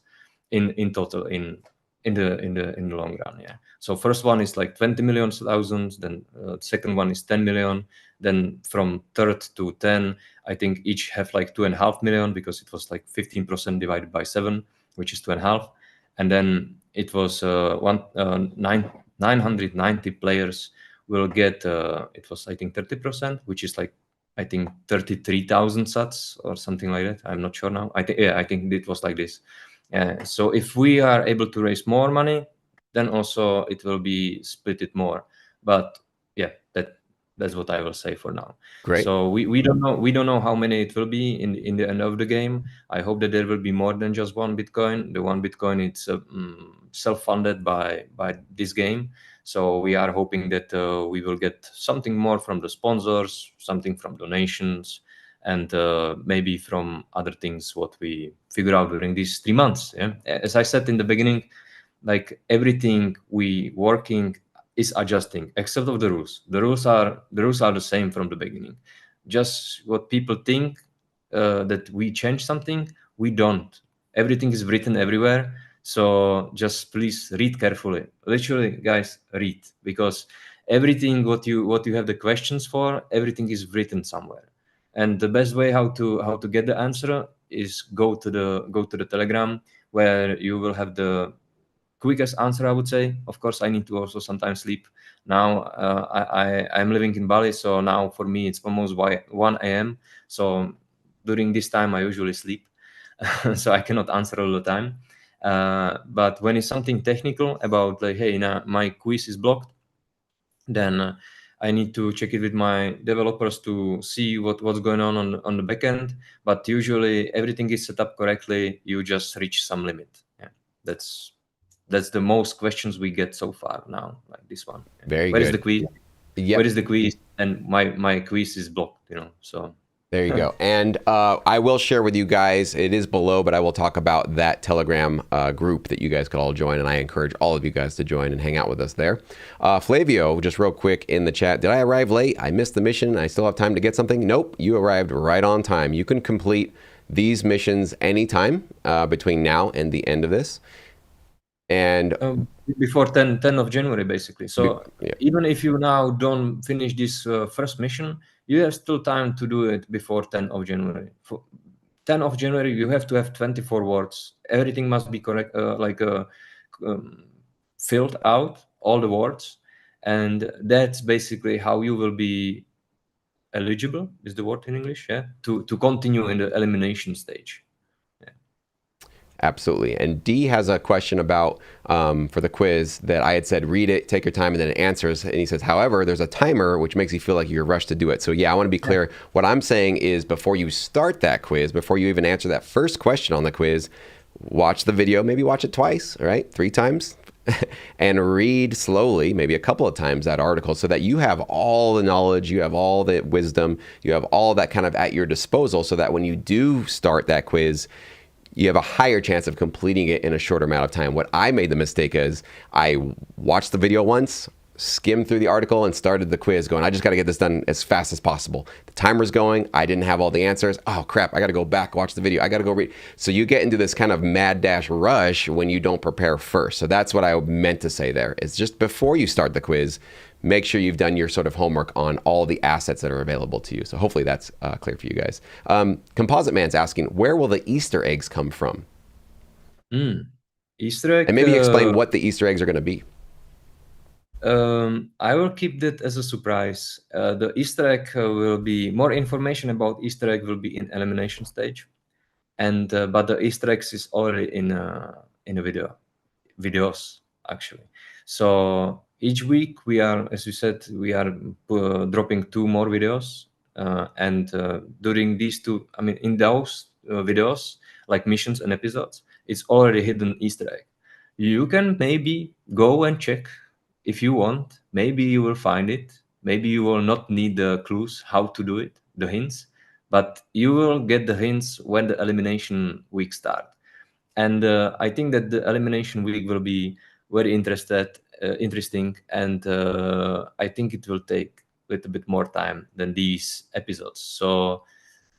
in total in the long run. Yeah. So first one is like 20 million thousands, then second one is 10 million, then from third to 10, I think each have like 2.5 million, because it was like 15% divided by 7, which is 2.5. And then it was 990 players will get, it was, I think, 30%, which is like, I think, 33,000 sats or something like that. I'm not sure now. I think it was like this. So if we are able to raise more money, then also it will be split it more. But yeah, that's what I will say for now. Great. So we don't know how many it will be in the end of the game. I hope that there will be more than just one Bitcoin. The one Bitcoin, it's self-funded by this game. So we are hoping that we will get something more from the sponsors, something from donations, and maybe from other things what we figure out during these 3 months. Yeah? As I said in the beginning, like everything we working is adjusting except of the rules. The rules are the same from the beginning. Just what people think, that we change something, we don't. Everything is written everywhere. So just please read carefully. Literally, guys, read, because everything what you have the questions for, everything is written somewhere. And the best way how to get the answer is go to the Telegram, where you will have the quickest answer, I would say. Of course, I need to also sometimes sleep. Now I'm living in Bali, so now for me it's almost 1 a.m. So during this time I usually sleep, so I cannot answer all the time. But when it's something technical about like, hey, now my quiz is blocked, then I need to check it with my developers to see what's going on the back end. But usually everything is set up correctly. You just reach some limit. Yeah, that's the most questions we get so far now, like this one. Very Where is the good. quiz? Yep. Where is the quiz? And my quiz is blocked, so There you go. And I will share with you guys, it is below, but I will talk about that Telegram group that you guys could all join. And I encourage all of you guys to join and hang out with us there. Flavio, just real quick in the chat, did I arrive late? I missed the mission. I still have time to get something? Nope, you arrived right on time. You can complete these missions anytime between now and the end of this. And before 10 of January, basically. So yeah. even if you now don't finish this first mission, you have still time to do it before 10 of January. For 10 of January, you have to have 24 words. Everything must be correct, filled out, all the words. And that's basically how you will be eligible, is the word in English, yeah, to continue in the elimination stage. Absolutely. And D has a question about, for the quiz, that I had said, read it, take your time, and then it answers. And he says, however, there's a timer, which makes you feel like you're rushed to do it. So yeah, I want to be clear. What I'm saying is, before you start that quiz, before you even answer that first question on the quiz, watch the video, maybe watch it twice, right? 3 times. And read slowly, maybe a couple of times, that article, so that you have all the knowledge, you have all the wisdom, you have all that kind of at your disposal, so that when you do start that quiz, you have a higher chance of completing it in a shorter amount of time. What I made the mistake is, I watched the video once, skimmed through the article, and started the quiz going, I just got to get this done as fast as possible. The timer's going, I didn't have all the answers. Oh crap, I got to go back, watch the video. I got to go read. So you get into this kind of mad dash rush when you don't prepare first. So that's what I meant to say there. It's just before you start the quiz, make sure you've done your sort of homework on all the assets that are available to you. So hopefully that's clear for you guys. Composite Man's asking, where will the Easter eggs come from? Easter egg. And maybe explain what the Easter eggs are going to be. I will keep that as a surprise. The Easter egg will be more information about Easter egg will be in elimination stage. and but the Easter eggs is already in a videos actually. So each week we are, as you said, we are dropping 2 more videos, and during these two, I mean, in those videos, like missions and episodes, it's already hidden Easter egg. You can maybe go and check if you want. Maybe you will find it. Maybe you will not need the clues how to do it, the hints, but you will get the hints when the elimination week start. And I think that the elimination week will be very interesting, and I think it will take a little bit more time than these episodes. So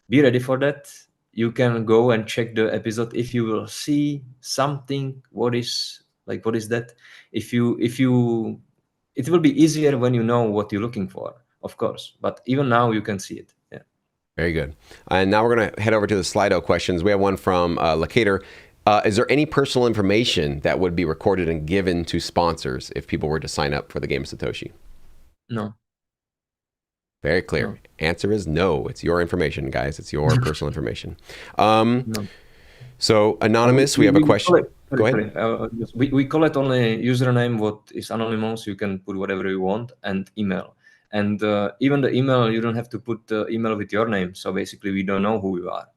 be ready for that. You can go and check the episode if you will see something. What is that? If you it will be easier when you know what you're looking for, of course. But even now you can see it. Yeah. Very good. And now we're going to head over to the Slido questions. We have one from Lacater. Is there any personal information that would be recorded and given to sponsors if people were to sign up for the Game of Satoshi? No. Very clear. No. Answer is no. It's your information, guys. It's your personal information. No. So, Anonymous, we have a question. Go ahead. We collect only username, what is anonymous. You can put whatever you want, and email. And even the email, you don't have to put the email with your name. So basically, we don't know who you are.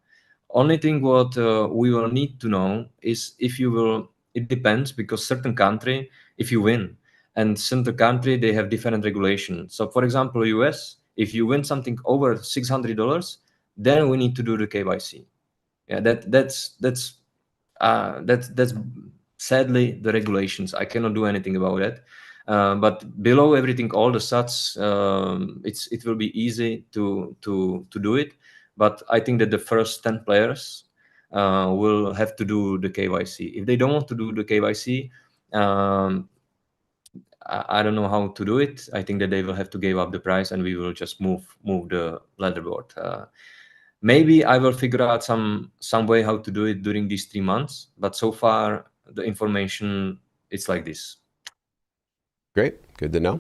Only thing what we will need to know is if you will. It depends, because certain country, if you win, and certain country they have different regulations. So for example, US, if you win something over $600, then we need to do the KYC. Yeah, that's sadly the regulations. I cannot do anything about it. But below everything, all the sats, it will be easy to do it. But I think that the first 10 players will have to do the KYC. If they don't want to do the KYC, I don't know how to do it. I think that they will have to give up the price, and we will just move the leaderboard. Maybe I will figure out some way how to do it during these 3 months. But so far, the information, it's like this. Great. Good to know.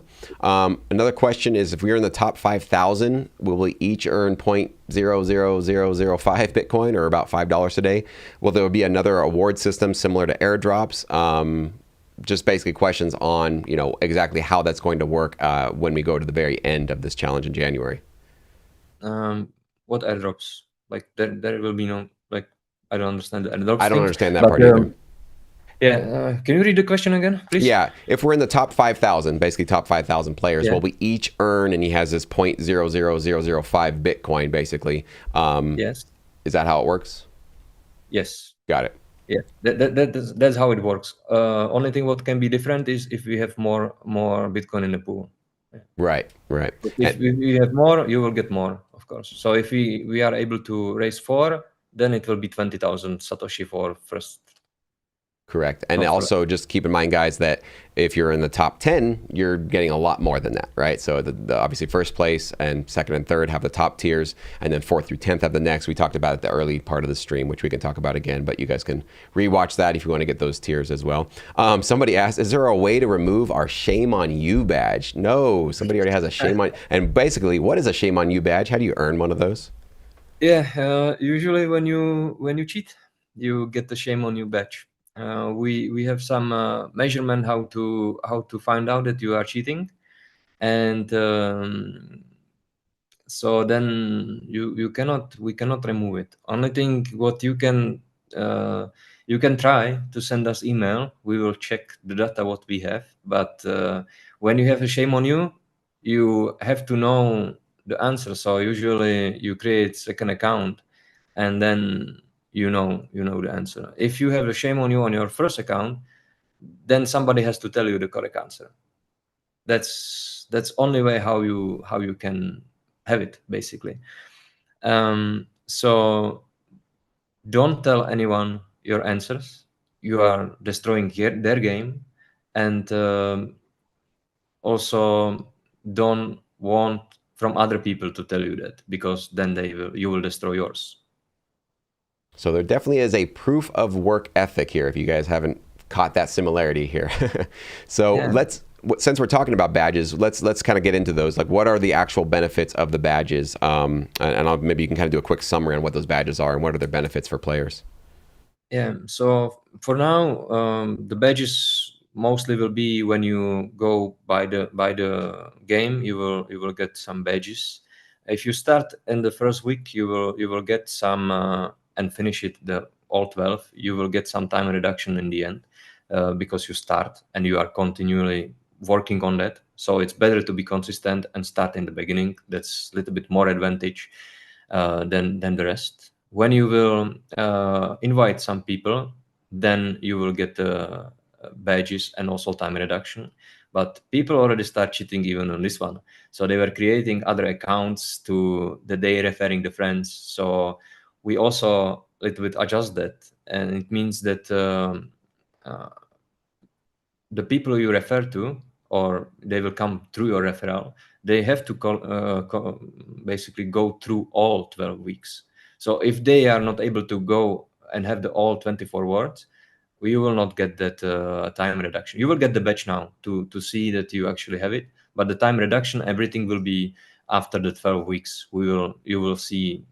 Another question is, if we are in the top 5,000, will we each earn 0.00005 Bitcoin, or about $5 a day? Will there be another award system similar to airdrops? Just basically questions on, exactly how that's going to work when we go to the very end of this challenge in January. What airdrops? Like there will be no, like, I don't understand the airdrops. I don't understand that part either. Yeah, can you read the question again, please? Yeah, if we're in the top 5,000, basically top 5,000 players, will we each earn, and he has this 0.00005 Bitcoin, basically. Yes. Is that how it works? Yes. Got it. Yeah, that's how it works. Only thing what can be different is if we have more Bitcoin in the pool. Yeah. Right. If we have more, you will get more, of course. So if we are able to raise 4, then it will be 20,000 Satoshi for first. Correct. And also just keep in mind, guys, that if you're in the top 10, you're getting a lot more than that, right? So the obviously first place and second and third have the top tiers, and then 4th through 10th have the next. We talked about it the early part of the stream, which we can talk about again, but you guys can rewatch that if you want to get those tiers as well. Somebody asked, is there a way to remove our shame on you badge? No, somebody already has a shame on. And basically, what is a shame on you badge? How do you earn one of those? Yeah, usually when you cheat, you get the shame on you badge. We have some measurement how to find out that you are cheating, and so then we cannot remove it. Only thing what you can try to send us email. We will check the data what we have. But when you have a shame on you, you have to know the answer. So usually you create second account, and then you know the answer. If you have a shame on you on your first account, then somebody has to tell you the correct answer. That's only way how you can have it, basically. So don't tell anyone your answers. You are destroying their game, and also don't want from other people to tell you that, because then you will destroy yours. So there definitely is a proof of work ethic here, if you guys haven't caught that similarity here. So Since we're talking about badges, let's kind of get into those. Like, what are the actual benefits of the badges? And maybe you can kind of do a quick summary on what those badges are and what are their benefits for players. Yeah. So for now, the badges mostly will be when you go by the game. You will get some badges. If you start in the first week, you will get some and finish it the all 12. You will get some time reduction in the end because you start and you are continually working on that. So it's better to be consistent and start in the beginning. That's a little bit more advantage than the rest. When you will invite some people, then you will get badges and also time reduction. But people already start cheating even on this one. So they were creating other accounts to the day referring the friends. So we also a little bit adjust that, and it means that uh, the people you refer to, or they will come through your referral, they have to basically go through all 12 weeks. So if they are not able to go and have the all 24 words, we will not get that time reduction. You will get the badge now to see that you actually have it, but the time reduction, everything will be after the 12 weeks. You will see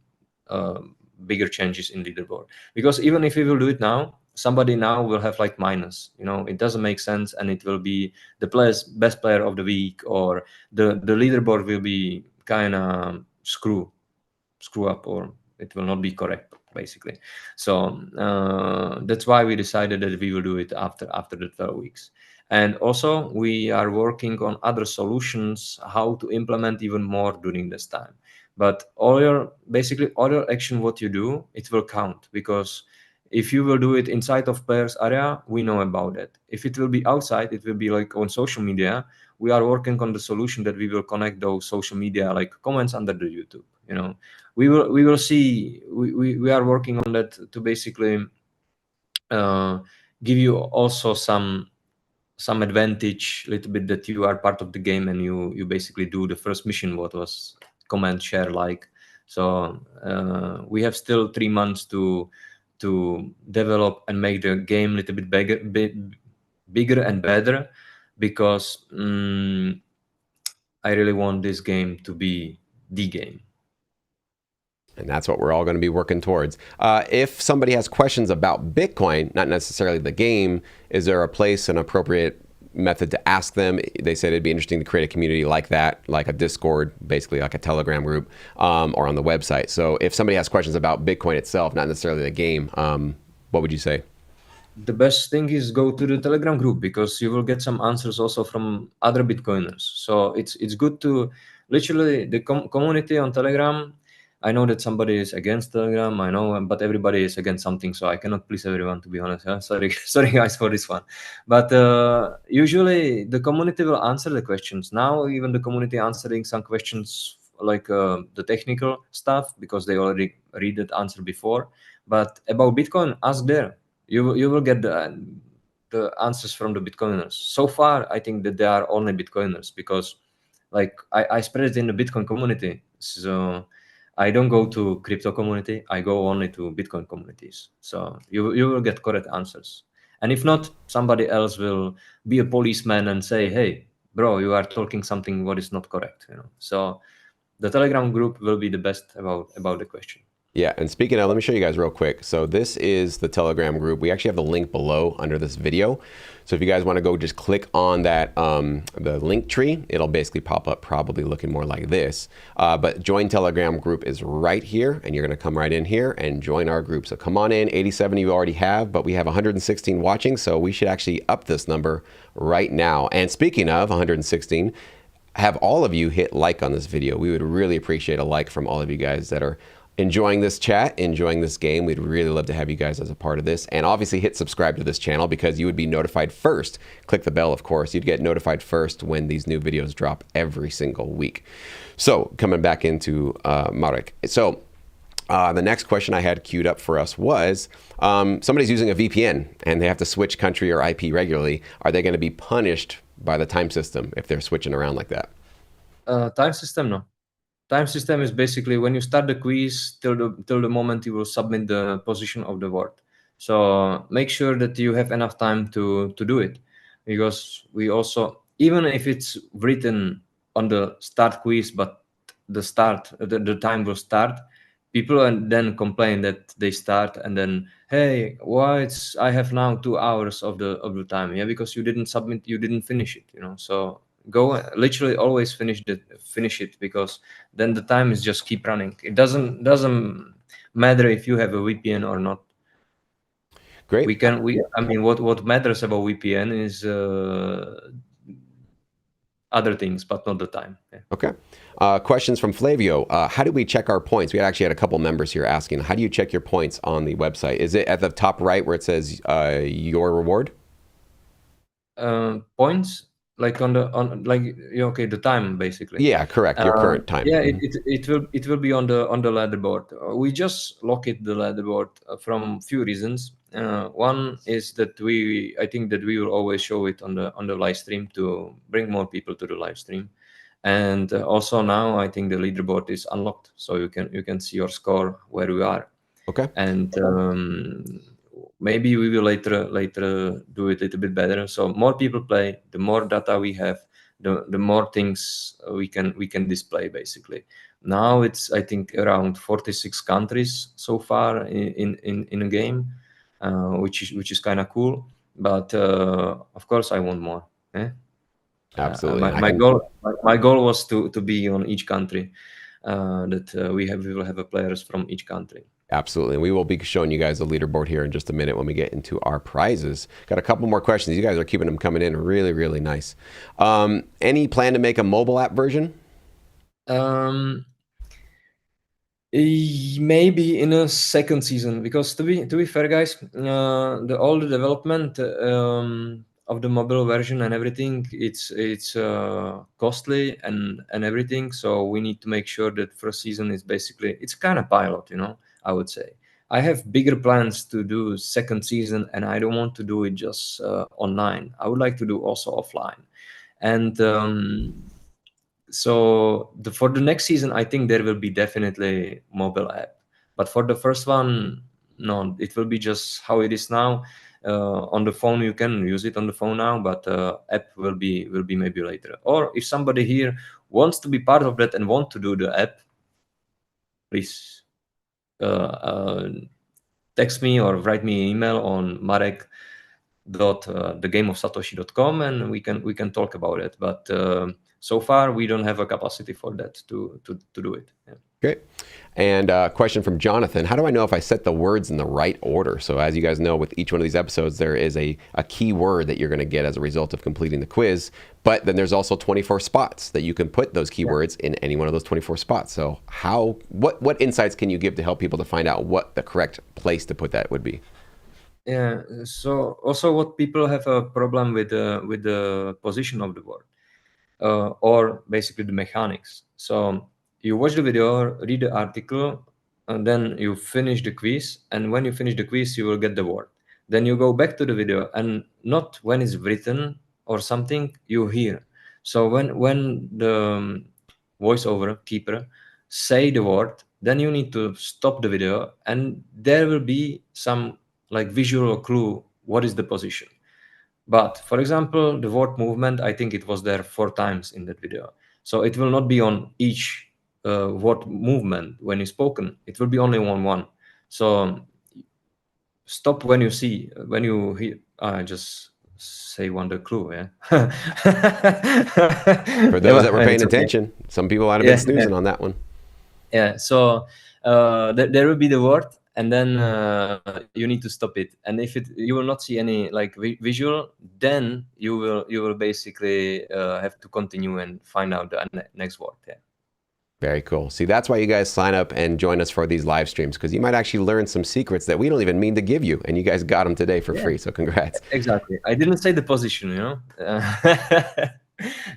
bigger changes in leaderboard, because even if we will do it now, somebody now will have like minus, it doesn't make sense, and it will be the player's best player of the week, or the leaderboard will be kind of screw up, or it will not be correct basically. So that's why we decided that we will do it after the 12 weeks. And also we are working on other solutions how to implement even more during this time. But all your action what you do, it will count, because if you will do it inside of players area, we know about it. If it will be outside, it will be like on social media. We are working on the solution that we will connect those social media like comments under the YouTube. We will see. We are working on that to basically give you also some advantage, a little bit, that you are part of the game and you basically do the first mission, what was comment, share, like. So we have still 3 months to develop and make the game a little bit bigger and better, because I really want this game to be the game. And that's what we're all going to be working towards. If somebody has questions about Bitcoin, not necessarily the game, is there a place, an appropriate method to ask them? They said it'd be interesting to create a community like that, like a Discord, basically like a Telegram group, or on the website. So if somebody has questions about Bitcoin itself, not necessarily the game, what would you say? The best thing is go to the Telegram group, because you will get some answers also from other Bitcoiners. So it's good to literally the community on Telegram. I know that somebody is against Telegram, I know, but everybody is against something, so I cannot please everyone, to be honest. Sorry, sorry guys for this one. But usually the community will answer the questions. Now even the community answering some questions like the technical stuff, because they already read that answer before. But about Bitcoin, ask there. You will get the answers from the Bitcoiners. So far, I think that they are only Bitcoiners, because like I spread it in the Bitcoin community. So I don't go to crypto community. I go only to Bitcoin communities. So you will get correct answers. And if not, somebody else will be a policeman and say, "Hey, bro, you are talking something what is not correct." So the Telegram group will be the best about the question. Yeah, and speaking of, let me show you guys real quick. So this is the Telegram group. We actually have the link below under this video. So if you guys want to go just click on that, the link tree, it'll basically pop up probably looking more like this. But join Telegram group is right here, and you're going to come right in here and join our group. So come on in. 87 you already have, but we have 116 watching, so we should actually up this number right now. And speaking of 116, have all of you hit like on this video. We would really appreciate a like from all of you guys that are enjoying this chat, enjoying this game. We'd really love to have you guys as a part of this. And obviously hit subscribe to this channel, because you would be notified first. Click the bell, of course. You'd get notified first when these new videos drop every single week. So coming back into Marek. So the next question I had queued up for us was, somebody's using a VPN and they have to switch country or IP regularly. Are they going to be punished by the time system if they're switching around like that? Time system, no. Time system is basically when you start the quiz till the moment you will submit the position of the word. So make sure that you have enough time to do it, because we also, even if it's written on the start quiz, but the time will start, people and then complain that they start and then, hey, why it's I have now 2 hours of the time. Yeah, because you didn't submit, you didn't finish it, so go literally always finish it, because then the time is just keep running. It doesn't matter if you have a VPN or not. Great. I mean, what matters about VPN is other things, but not the time. Yeah. Okay. Questions from Flavio. How do we check our points? We actually had a couple members here asking, how do you check your points on the website? Is it at the top right where it says your reward? Points like okay, the time basically. Yeah, correct. Your current time. Yeah, it will be on the leaderboard. We just lock it the leaderboard from few reasons. One is that I think that we will always show it on the live stream to bring more people to the live stream. And also now I think the leaderboard is unlocked, so you can see your score where you are. Okay. And maybe we will later do it a little bit better. So more people play, the more data we have, the more things we can display basically. Now it's I think around 46 countries so far in a game, which is kind of cool. But of course I want more. Eh? Absolutely. My goal was to be on each country, that we will have players from each country. Absolutely. We will be showing you guys the leaderboard here in just a minute when we get into our prizes. Got a couple more questions. You guys are keeping them coming in really, really nice. Any plan to make a mobile app version? Maybe in a second season, because to be fair, guys, all the development of the mobile version and everything, it's costly and everything. So we need to make sure that first season is basically it's kind of pilot, I would say. I have bigger plans to do second season, and I don't want to do it just online. I would like to do also offline, and so for the next season, I think there will be definitely mobile app. But for the first one, no, it will be just how it is now. On the phone, you can use it on the phone now, but app will be maybe later. Or if somebody here wants to be part of that and want to do the app, please text me or write me an email on marek.thegameofsatoshi.com, and we can talk about it. But so far we don't have a capacity for that to do it. Yeah. Great. And a question from Jonathan. How do I know if I set the words in the right order? So as you guys know, with each one of these episodes, there is a key word that you're going to get as a result of completing the quiz. But then there's also 24 spots that you can put those keywords in any one of those 24 spots. So what insights can you give to help people to find out what the correct place to put that would be? Yeah. So also what people have a problem with the position of the word, or basically the mechanics. So you watch the video, read the article, and then you finish the quiz. And when you finish the quiz, you will get the word. Then you go back to the video, and not when it's written or something, you hear. So when the voiceover keeper say the word, then you need to stop the video, and there will be some like visual clue what is the position. But for example, the word movement, I think it was there 4 times in that video. So it will not be on each word movement when it's spoken. It will be only on one. So stop when you hear. I just say one the clue. Yeah. For those that were paying It's okay. attention, some people might have been snoozing on that one. Yeah. So there will be the word, and then you need to stop it. And if you will not see any like visual, then you will basically have to continue and find out the next word. Yeah. Very cool. See, that's why you guys sign up and join us for these live streams, because you might actually learn some secrets that we don't even mean to give you, and you guys got them today for free. So congrats. Exactly. I didn't say the position,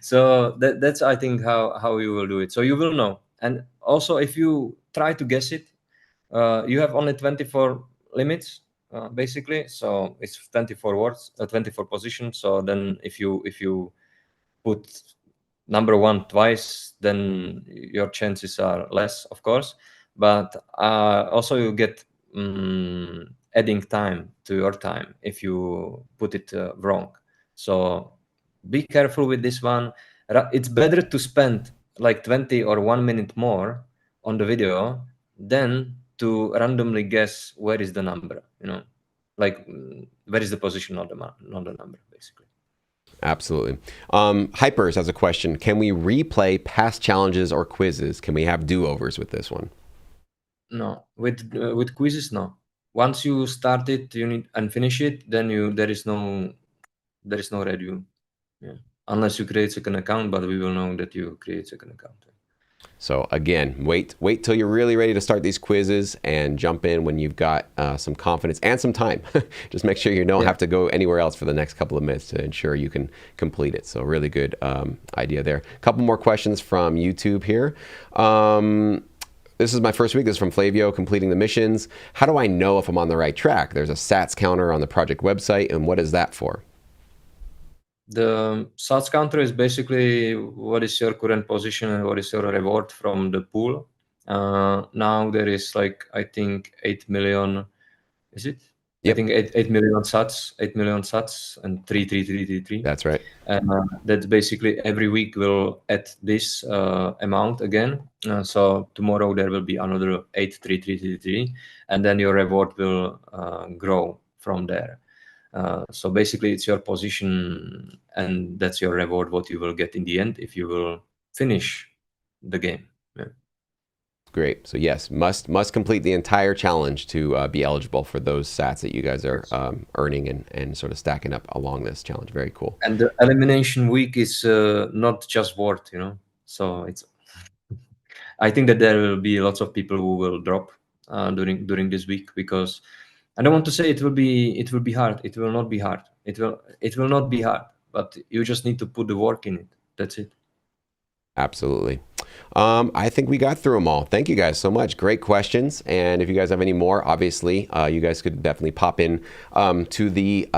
so that's I think how you will do it. So you will know. And also, if you try to guess it, you have only 24 limits, basically. So it's 24 words, 24 positions. So then if you put number 1 twice, then your chances are less, of course. But also you get adding time to your time if you put it wrong. So be careful with this one. It's better to spend like 20 or 1 minute more on the video than to randomly guess where is the number, like where is the position of not the number, basically. Absolutely. Hypers has a question. Can we replay past challenges or quizzes? Can we have do-overs with this one? No, with quizzes, no. Once you start it, you need and finish it, then there is no review. Yeah. Unless you create second account, but we will know that you create second account. So again, wait till you're really ready to start these quizzes and jump in when you've got some confidence and some time. Just make sure you don't have to go anywhere else for the next couple of minutes to ensure you can complete it. So really good idea there. A couple more questions from YouTube here. This is my first week. This is from Flavio, completing the missions. How do I know if I'm on the right track? There's a sats counter on the project website, and what is that for? The sats counter is basically what is your current position and what is your reward from the pool. Now there is like, I think 8 million, is it? Yep. I think 8 million sats, 8 million sats and 3. That's right. And that's basically every week we'll add this amount again. So tomorrow there will be another 8, 3, and then your reward will grow from there. So basically it's your position and that's your reward, what you will get in the end if you will finish the game. Yeah. Great. So yes, must complete the entire challenge to be eligible for those sats that you guys are earning and sort of stacking up along this challenge. Very cool. And the elimination week is not just worth, so it's I think that there will be lots of people who will drop during this week, because I don't want to say it will be hard. It will not be hard. It will not be hard, but you just need to put the work in it. That's it. Absolutely. I think we got through them all. Thank you guys so much. Great questions. And if you guys have any more, obviously, you guys could definitely pop in to the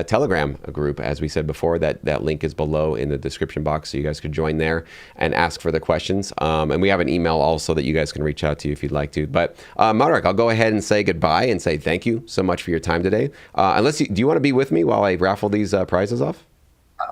Telegram group. As we said before, that link is below in the description box, so you guys could join there and ask for the questions. And we have an email also that you guys can reach out to if you'd like to. But Marek, I'll go ahead and say goodbye and say thank you so much for your time today. Do you want to be with me while I raffle these prizes off?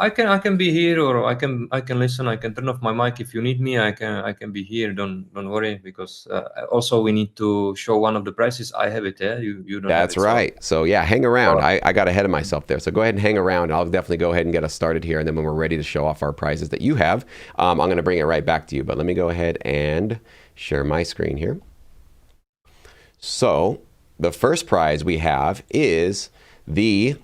I can be here, or I can listen. I can turn off my mic if you need me. I can be here. Don't worry, because also we need to show one of the prizes. I have it there. You don't. That's have it, right. So yeah, hang around. I got ahead of myself there. So go ahead and hang around. I'll definitely go ahead and get us started here. And then when we're ready to show off our prizes that you have, I'm going to bring it right back to you. But let me go ahead and share my screen here. So the first prize we have is the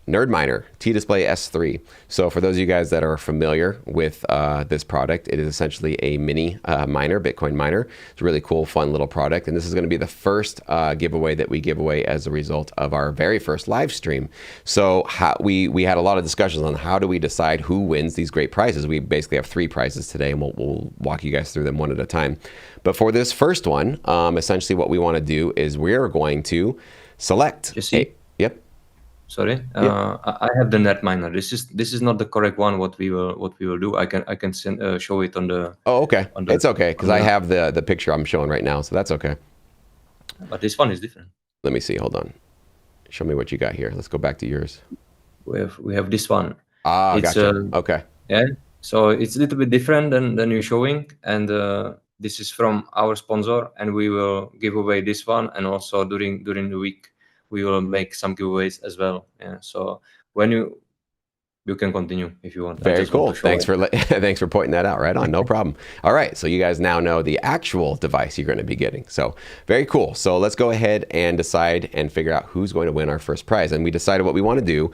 Nerd Miner T-Display S3. So for those of you guys that are familiar with this product, it is essentially a mini miner, Bitcoin miner. It's a really cool, fun little product. And this is going to be the first giveaway that we give away as a result of our very first live stream. So we had a lot of discussions on how do we decide who wins these great prizes. We basically have 3 prizes today, and we'll walk you guys through them one at a time. But for this first one, essentially what we want to do is we're going to select Yep. Sorry, I have the net miner. This is not the correct one. What we will do. I can show it on the. Oh, okay. It's okay because I have the picture I'm showing right now, so that's okay. But this one is different. Let me see. Hold on. Show me what you got here. Let's go back to yours. We have this one. Gotcha. Okay. Yeah. So it's a little bit different than you're showing, and this is from our sponsor, and we will give away this one, and also during the week we will make some giveaways as well. Yeah. So when you can continue if you want. Very cool. Thanks for pointing that out. Right on. No problem. All right. So you guys now know the actual device you're going to be getting. So very cool. So let's go ahead and decide and figure out who's going to win our first prize. And we decided what we want to do,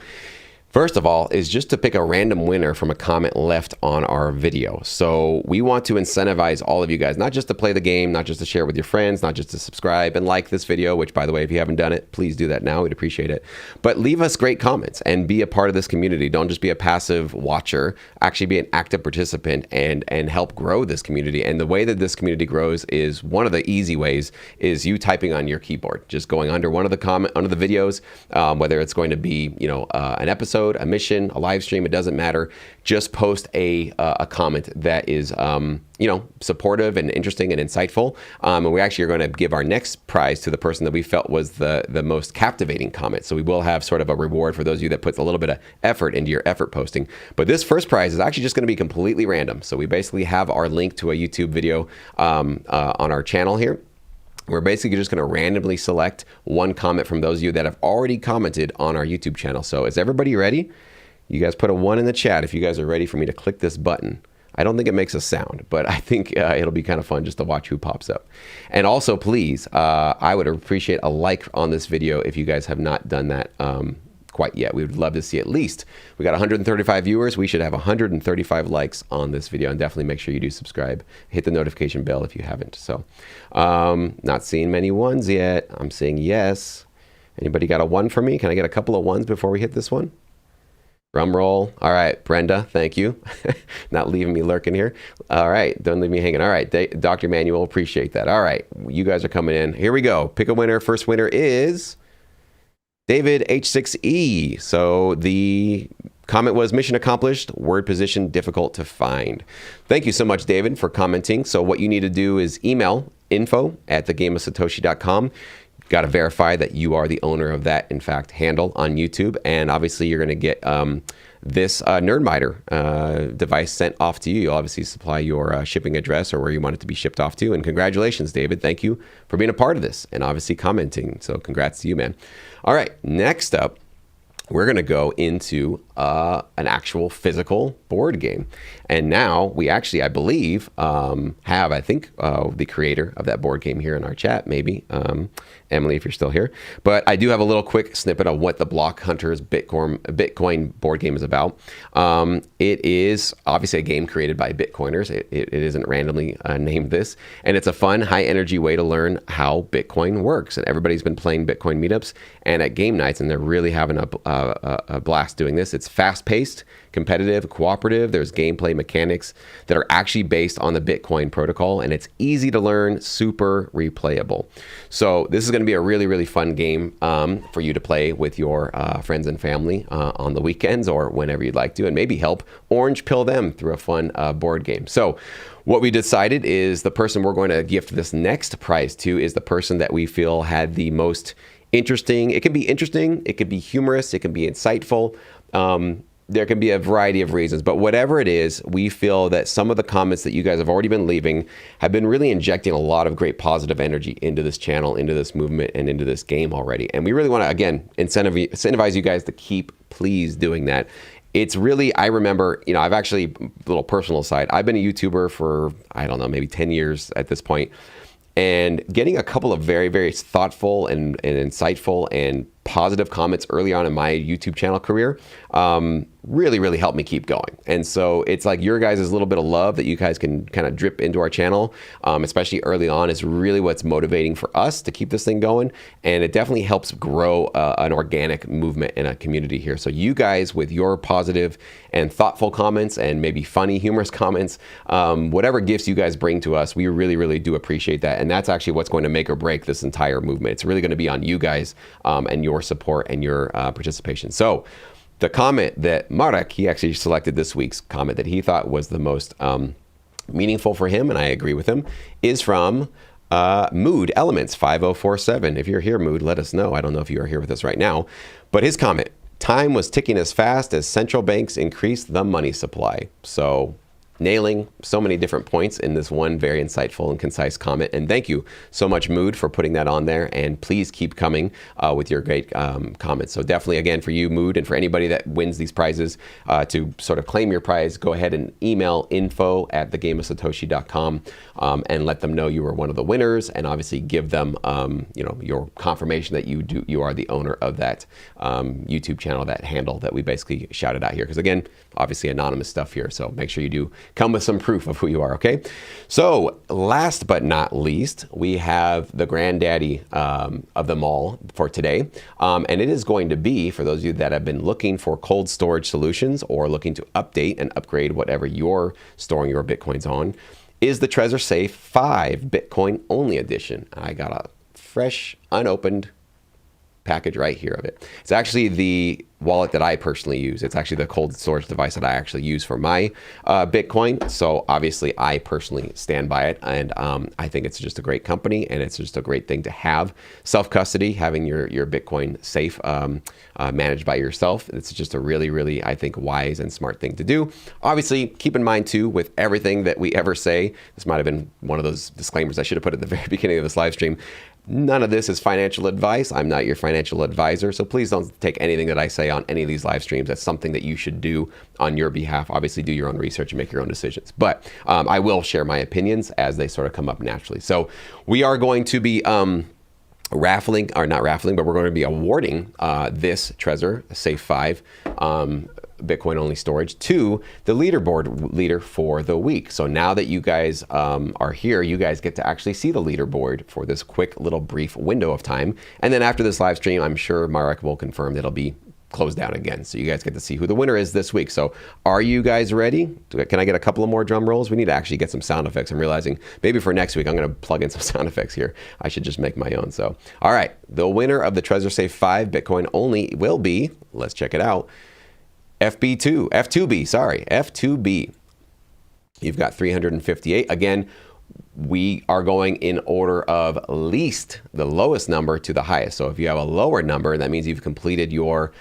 first of all, is just to pick a random winner from a comment left on our video. So we want to incentivize all of you guys, not just to play the game, not just to share with your friends, not just to subscribe and like this video, which, by the way, if you haven't done it, please do that now. We'd appreciate it. But leave us great comments and be a part of this community. Don't just be a passive watcher. Actually be an active participant and help grow this community. And the way that this community grows is one of the easy ways is you typing on your keyboard, just going under one of the videos, whether it's going to be, an episode episode, a mission, a live stream, it doesn't matter. Just post a comment that is, supportive and interesting and insightful. And we actually are going to give our next prize to the person that we felt was the most captivating comment. So we will have sort of a reward for those of you that puts a little bit of effort into your effort posting. But this first prize is actually just going to be completely random. So we basically have our link to a YouTube video on our channel here. We're basically just going to randomly select one comment from those of you that have already commented on our YouTube channel. So is everybody ready? You guys put a 1 in the chat if you guys are ready for me to click this button. I don't think it makes a sound, but I think it'll be kind of fun just to watch who pops up. And also, please, I would appreciate a like on this video if you guys have not done that quite yet. We would love to see at least, we got 135 viewers. We should have 135 likes on this video, and definitely make sure you do subscribe. Hit the notification bell if you haven't. So not seeing many ones yet. I'm saying yes. Anybody got a 1 for me? Can I get a couple of 1s before we hit this one? Drum roll. All right, Brenda, thank you. Not leaving me lurking here. All right, don't leave me hanging. All right, Dr. Emmanuel, appreciate that. All right, you guys are coming in. Here we go. Pick a winner. First winner is David H6E. So the comment was mission accomplished, word position difficult to find. Thank you so much, David, for commenting. So what you need to do is email info@thegameofsatoshi.com. Got to verify that you are the owner of that, in fact, handle on YouTube. And obviously, you're going to get this Nerdmiter device sent off to you. You'll obviously supply your shipping address or where you want it to be shipped off to. And congratulations, David. Thank you for being a part of this and obviously commenting. So congrats to you, man. All right, next up, we're going to go into an actual physical board game. And now we actually, I believe, have, I think, the creator of that board game here in our chat, maybe. Emily, if you're still here. But I do have a little quick snippet of what the Block Hunters Bitcoin board game is about. It is obviously a game created by Bitcoiners. It isn't randomly named this. And it's a fun, high-energy way to learn how Bitcoin works. And everybody's been playing Bitcoin meetups and at game nights, and they're really having a blast doing this. It's fast-paced, competitive, cooperative. There's gameplay mechanics that are actually based on the Bitcoin protocol, and it's easy to learn, super replayable. So this is going to be a really, really fun game for you to play with your friends and family on the weekends or whenever you'd like to, and maybe help orange pill them through a fun board game. So what we decided is the person we're going to gift this next prize to is the person that we feel had the most interesting. It can be interesting, it could be humorous, it can be insightful. There can be a variety of reasons, but whatever it is, we feel that some of the comments that you guys have already been leaving have been really injecting a lot of great positive energy into this channel, into this movement, and into this game already. And we really want to, again, incentivize you guys to keep, please, doing that. It's really, I remember, I've actually, a little personal side, I've been a YouTuber for, I don't know, maybe 10 years at this point. And getting a couple of very, very thoughtful and insightful and positive comments early on in my YouTube channel career really, really helped me keep going. And so it's like your guys' little bit of love that you guys can kind of drip into our channel, especially early on, is really what's motivating for us to keep this thing going. And it definitely helps grow an organic movement in a community here. So you guys, with your positive and thoughtful comments and maybe funny, humorous comments, whatever gifts you guys bring to us, we really, really do appreciate that. And that's actually what's going to make or break this entire movement. It's really going to be on you guys and your support and your participation. So the comment that Marek, he actually selected this week's comment that he thought was the most meaningful for him, and I agree with him, is from Mood Elements 5047. If you're here, Mood, let us know. I don't know if you are here with us right now, but his comment, time was ticking as fast as central banks increased the money supply. So nailing so many different points in this one very insightful and concise comment. And thank you so much, Mood, for putting that on there. And please keep coming with your great comments. So definitely, again, for you, Mood, and for anybody that wins these prizes, to sort of claim your prize, go ahead and email info@thegameofsatoshi.com and let them know you were one of the winners, and obviously give them your confirmation that you are the owner of that YouTube channel, that handle that we basically shouted out here. Because again, obviously anonymous stuff here, so make sure you do come with some proof of who you are, okay? So last but not least, we have the granddaddy of them all for today. And it is going to be, for those of you that have been looking for cold storage solutions or looking to update and upgrade whatever you're storing your Bitcoins on, is the Trezor Safe 5 Bitcoin only edition. I got a fresh, unopened package right here of it. It's actually the wallet that I personally use. It's actually the cold storage device that I actually use for my Bitcoin. So obviously, I personally stand by it, and I think it's just a great company, and it's just a great thing to have. Self custody, having your Bitcoin safe, managed by yourself. It's just a really, really, I think, wise and smart thing to do. Obviously, keep in mind too, with everything that we ever say, this might have been one of those disclaimers I should have put at the very beginning of this live stream. None of this is financial advice. I'm not your financial advisor. So please don't take anything that I say on any of these live streams. That's something that you should do on your behalf. Obviously, do your own research and make your own decisions. But I will share my opinions as they sort of come up naturally. So we are going to be raffling, or not raffling, but we're going to be awarding this Trezor Safe 5 Bitcoin only storage to the leaderboard leader for the week. So now that you guys are here, you guys get to actually see the leaderboard for this quick little brief window of time. And then after this live stream, I'm sure Marek will confirm that it'll be closed down again. So you guys get to see who the winner is this week. So are you guys ready? Can I get a couple of more drum rolls? We need to actually get some sound effects. I'm realizing maybe for next week, I'm going to plug in some sound effects here. I should just make my own. So, all right. The winner of the Trezor Safe 5 Bitcoin only will be, let's check it out, F2B. You've got 358. Again, we are going in order of least, the lowest number, to the highest. So if you have a lower number, that means you've completed your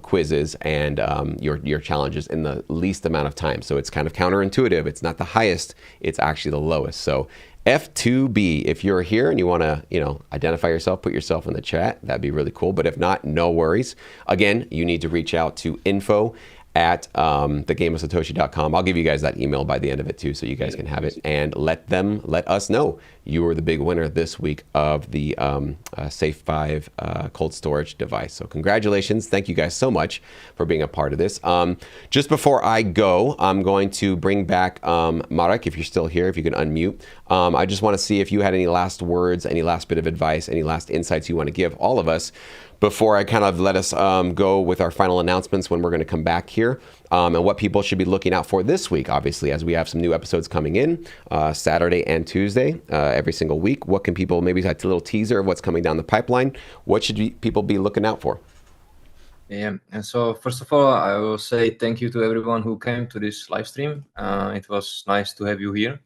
quizzes and your challenges in the least amount of time. So it's kind of counterintuitive. It's not the highest, it's actually the lowest. So F2B, if you're here and you want to, identify yourself, put yourself in the chat, that'd be really cool. But if not, no worries. Again, you need to reach out to info@thegameofsatoshi.com. I'll give you guys that email by the end of it too, so you guys can have it, and let us know you were the big winner this week of the Safe 5 cold storage device. So congratulations. Thank you guys so much for being a part of this. Just before I go, I'm going to bring back Marek, if you're still here, if you can unmute. I just want to see if you had any last words, any last bit of advice, any last insights you want to give all of us before I kind of let us go with our final announcements when we're going to come back here, and what people should be looking out for this week, obviously, as we have some new episodes coming in Saturday and Tuesday every single week. What can people, maybe that's a little teaser of what's coming down the pipeline. What should people be looking out for? Yeah, and so first of all, I will say thank you to everyone who came to this live stream. It was nice to have you here,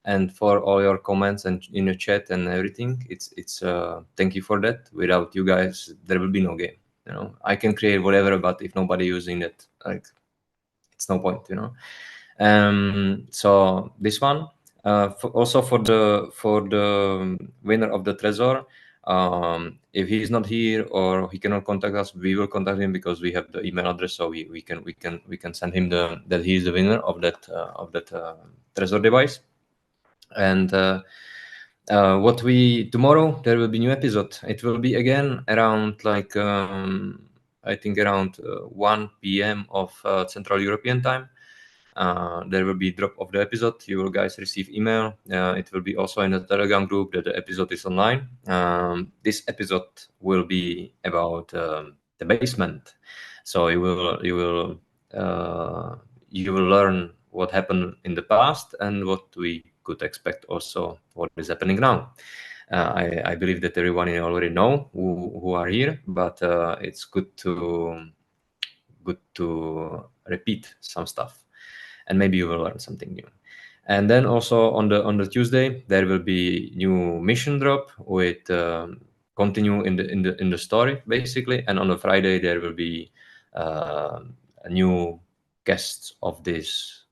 and for all your comments and in the chat and everything. It's thank you for that. Without you guys, there will be no game. I can create whatever, but if nobody using it, it's no point. So this one, also for the winner of the Trezor. If he's not here or he cannot contact us, we will contact him because we have the email address, so we can send him that he is the winner of that Trezor device. And tomorrow there will be new episode. It will be again around I think around 1 p.m. of Central European time. There will be drop of the episode. You will guys receive email. It will be also in the Telegram group that the episode is online. This episode will be about the basement. So you will learn what happened in the past and what we could expect also what is happening now. I believe that everyone already know who are here, but it's good to repeat some stuff, and maybe you will learn something new. And then also on the Tuesday there will be new mission drop with continue in the story basically, and on the Friday there will be a new guest of this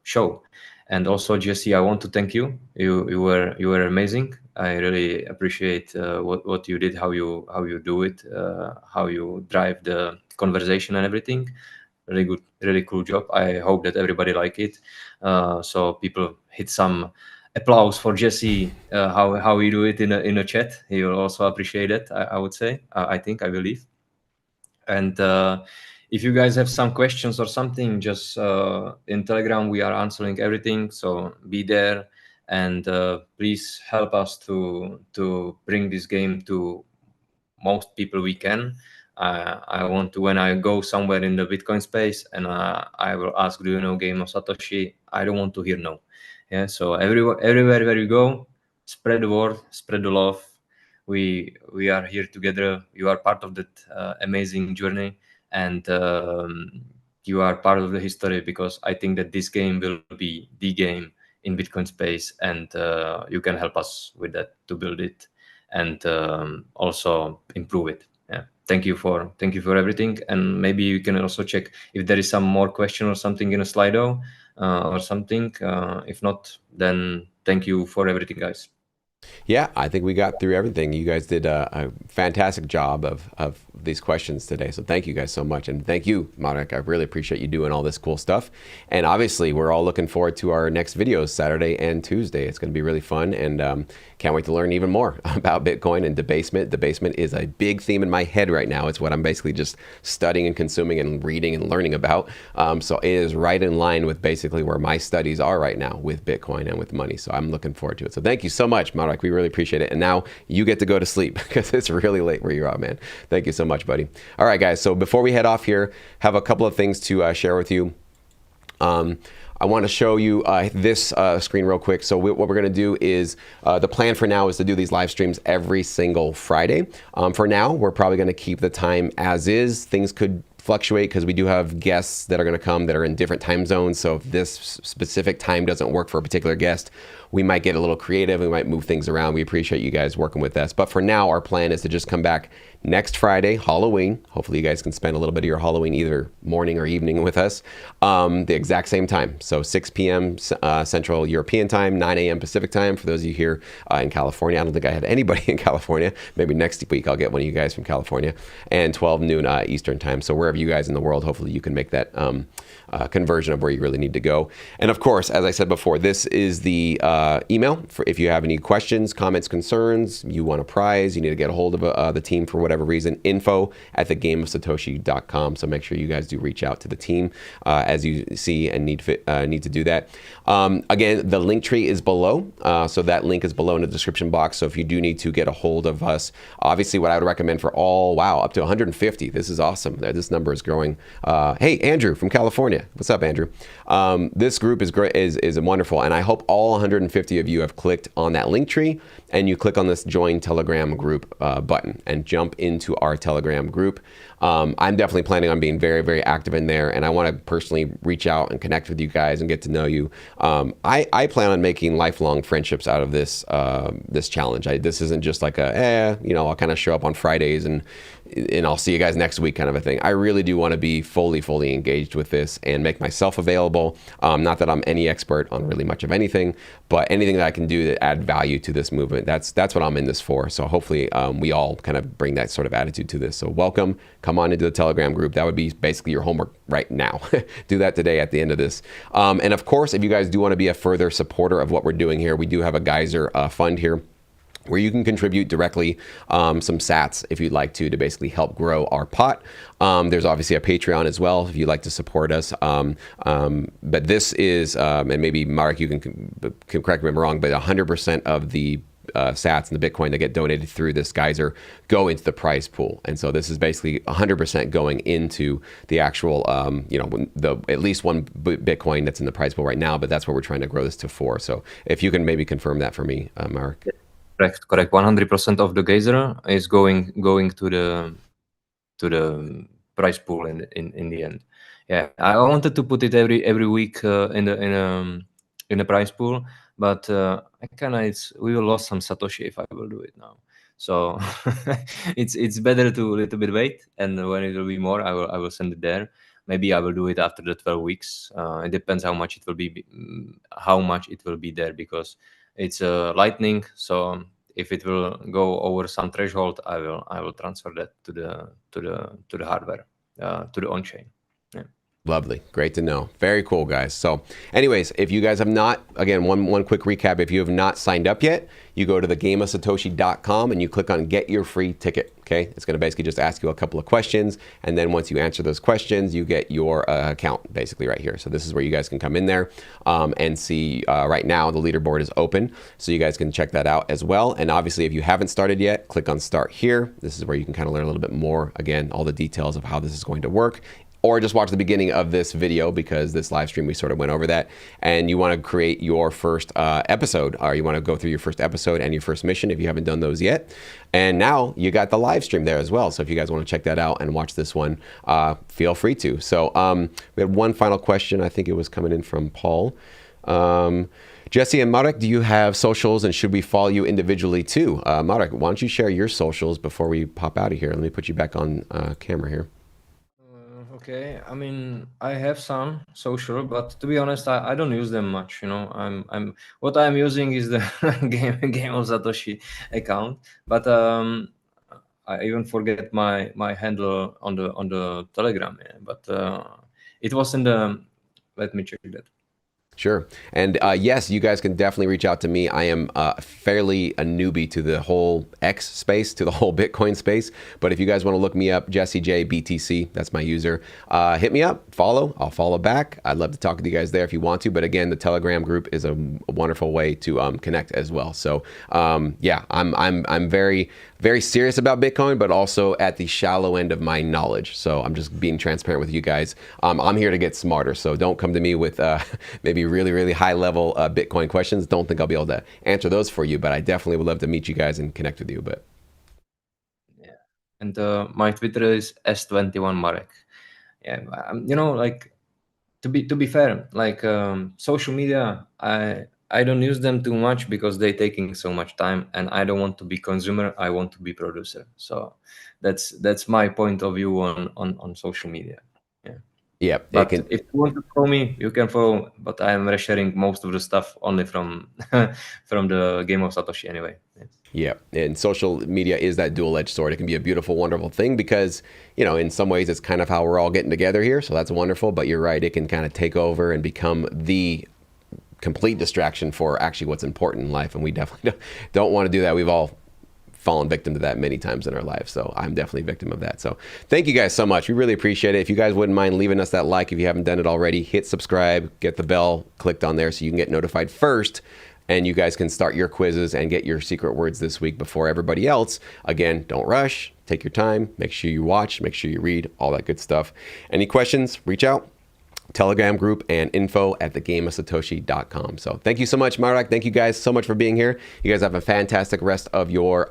show. And also, Jesse, I want to thank you. You were amazing. I really appreciate what you did, how you do it, how you drive the conversation and everything. Really good, really cool job. I hope that everybody like it. So people hit some applause for Jesse, how he do it in a chat. He will also appreciate it. I would say. I believe. And if you guys have some questions or something, just in Telegram, we are answering everything. So be there, and please help us to bring this game to most people we can. I want to, when I go somewhere in the Bitcoin space and I will ask, do you know Game of Satoshi? I don't want to hear no. Yeah. So everywhere where you go, spread the word, spread the love. We are here together. You are part of that amazing journey. and you are part of the history, because I think that this game will be the game in Bitcoin space, and you can help us with that to build it and also improve it. Yeah. Thank you for everything, and maybe you can also check if there is some more question or something in a Slido or something. If not, then thank you for everything, guys. Yeah, I think we got through everything. You guys did a fantastic job of these questions today. So thank you guys so much. And thank you, Marek. I really appreciate you doing all this cool stuff. And obviously, we're all looking forward to our next videos Saturday and Tuesday. It's going to be really fun. And can't wait to learn even more about Bitcoin and debasement. Debasement is a big theme in my head right now. It's what I'm basically just studying and consuming and reading and learning about. So it is right in line with basically where my studies are right now with Bitcoin and with money. So I'm looking forward to it. So thank you so much, Marek. We really appreciate it. And now you get to go to sleep because it's really late where you're at, man. Thank you so much, buddy. All right, guys. So before we head off here, have a couple of things to share with you. I want to show you this screen real quick. So what we're going to do is the plan for now is to do these live streams every single Friday. For now, we're probably going to keep the time as is. Things could fluctuate because we do have guests that are going to come that are in different time zones. So if this specific time doesn't work for a particular guest, we might get a little creative. We might move things around. We appreciate you guys working with us. But for now, our plan is to just come back next Friday, Halloween. Hopefully you guys can spend a little bit of your Halloween either morning or evening with us, the exact same time. So 6 p.m. Central European time, 9 a.m. Pacific time for those of you here in California. I don't think I had anybody in California. Maybe next week I'll get one of you guys from California. And 12 noon Eastern time. So wherever you guys in the world, hopefully you can make that conversion of where you really need to go. And of course, as I said before, this is the email for if you have any questions, comments, concerns, you want a prize, you need to get a hold of the team for whatever reason, info@thegameofsatoshi.com. So make sure you guys do reach out to the team as you see and need to do that. Again, the link tree is below. So that link is below in the description box. So if you do need to get a hold of us, obviously what I would recommend for all, up to 150. This is awesome. This number is growing. Hey, Andrew from California. What's up, Andrew? This group is great, is wonderful. And I hope all 150 of you have clicked on that link tree and you click on this join Telegram group button and jump into our Telegram group. I'm definitely planning on being very, very active in there, and I want to personally reach out and connect with you guys and get to know you. I plan on making lifelong friendships out of this this challenge. This isn't just like I'll kind of show up on Fridays and I'll see you guys next week kind of a thing. I really do want to be fully engaged with this and make myself available. Not that I'm any expert on really much of anything, but anything that I can do to add value to this movement, that's what I'm in this for. So hopefully we all kind of bring that sort of attitude to this. So welcome, come on into the Telegram group. That would be basically your homework right now. Do that today at the end of this. And of course, if you guys do want to be a further supporter of what we're doing here, we do have a Geyser fund here, where you can contribute directly some sats if you'd like to basically help grow our pot. There's obviously a Patreon as well if you'd like to support us. But this is, and maybe Marek, you can correct me if I'm wrong, but 100% of the sats and the Bitcoin that get donated through this Geyser go into the prize pool. And so this is basically 100% going into the actual, at least one Bitcoin that's in the prize pool right now, but that's what we're trying to grow this to 4. So if you can maybe confirm that for me, Marek. Correct. 100% of the Geyser is going to the prize pool in the end. Yeah, I wanted to put it every week in the prize pool, but we will lose some Satoshi if I will do it now. So it's better to a little bit wait, and when it will be more, I will send it there. Maybe I will do it after the 12 weeks. It depends how much it will be there, because it's Lightning. So if it will go over some threshold, I will transfer that to the hardware, to the on-chain. Yeah. Lovely. Great to know. Very cool, guys. So anyways, if you guys have not, again, one quick recap, if you have not signed up yet, you go to thegameofsatoshi.com and you click on get your free ticket. Okay. It's going to basically just ask you a couple of questions. And then once you answer those questions, you get your account basically right here. So this is where you guys can come in there and see right now the leaderboard is open. So you guys can check that out as well. And obviously, if you haven't started yet, click on start here. This is where you can kind of learn a little bit more. Again, all the details of how this is going to work. or just watch the beginning of this video, because this live stream we sort of went over that, and you want to create your first episode, or you want to go through your first episode and your first mission if you haven't done those yet. And now you got the live stream there as well. So if you guys want to check that out and watch this one, feel free to. So we had one final question. I think it was coming in from Paul. Jesse and Marek, do you have socials, and should we follow you individually too? Marek, why don't you share your socials before we pop out of here? Let me put you back on camera here. Okay, I mean, I have some social, but to be honest, I don't use them much. You know, what I'm using is the game of Satoshi account, but I even forget my handle on the Telegram. Yeah. But it was in the. Let me check that. Sure. And yes, you guys can definitely reach out to me. I am fairly a newbie to the whole X space, to the whole Bitcoin space. But if you guys want to look me up, Jesse J BTC, that's my user. Hit me up, follow. I'll follow back. I'd love to talk with you guys there if you want to. But again, the Telegram group is a wonderful way to connect as well. So yeah, I'm very, very serious about Bitcoin, but also at the shallow end of my knowledge. So I'm just being transparent with you guys. I'm here to get smarter. So don't come to me with maybe really, really high level Bitcoin questions. Don't think I'll be able to answer those for you, but I definitely would love to meet you guys and connect with you. But yeah, and my Twitter is S21Marek. Yeah, you know, like to be fair, like social media, I don't use them too much because they're taking so much time, and I don't want to be consumer. I want to be producer. So that's my point of view on social media. Yeah. Yeah, but if you want to follow me, you can follow. But I am resharing most of the stuff only from from the game of Satoshi anyway. Yeah, and social media is that dual-edged sword. It can be a beautiful, wonderful thing because, you know, in some ways it's kind of how we're all getting together here. So that's wonderful. But you're right, it can kind of take over and become the complete distraction for actually what's important in life. And we definitely don't want to do that. We've all fallen victim to that many times in our lives. So I'm definitely a victim of that. So thank you guys so much. We really appreciate it. If you guys wouldn't mind leaving us that like, if you haven't done it already, hit subscribe, get the bell clicked on there so you can get notified first. And you guys can start your quizzes and get your secret words this week before everybody else. Again, don't rush, take your time, make sure you watch, make sure you read, all that good stuff. Any questions, reach out. Telegram group and info@thegameofsatoshi.com. So thank you so much, Marek. Thank you guys so much for being here. You guys have a fantastic rest of your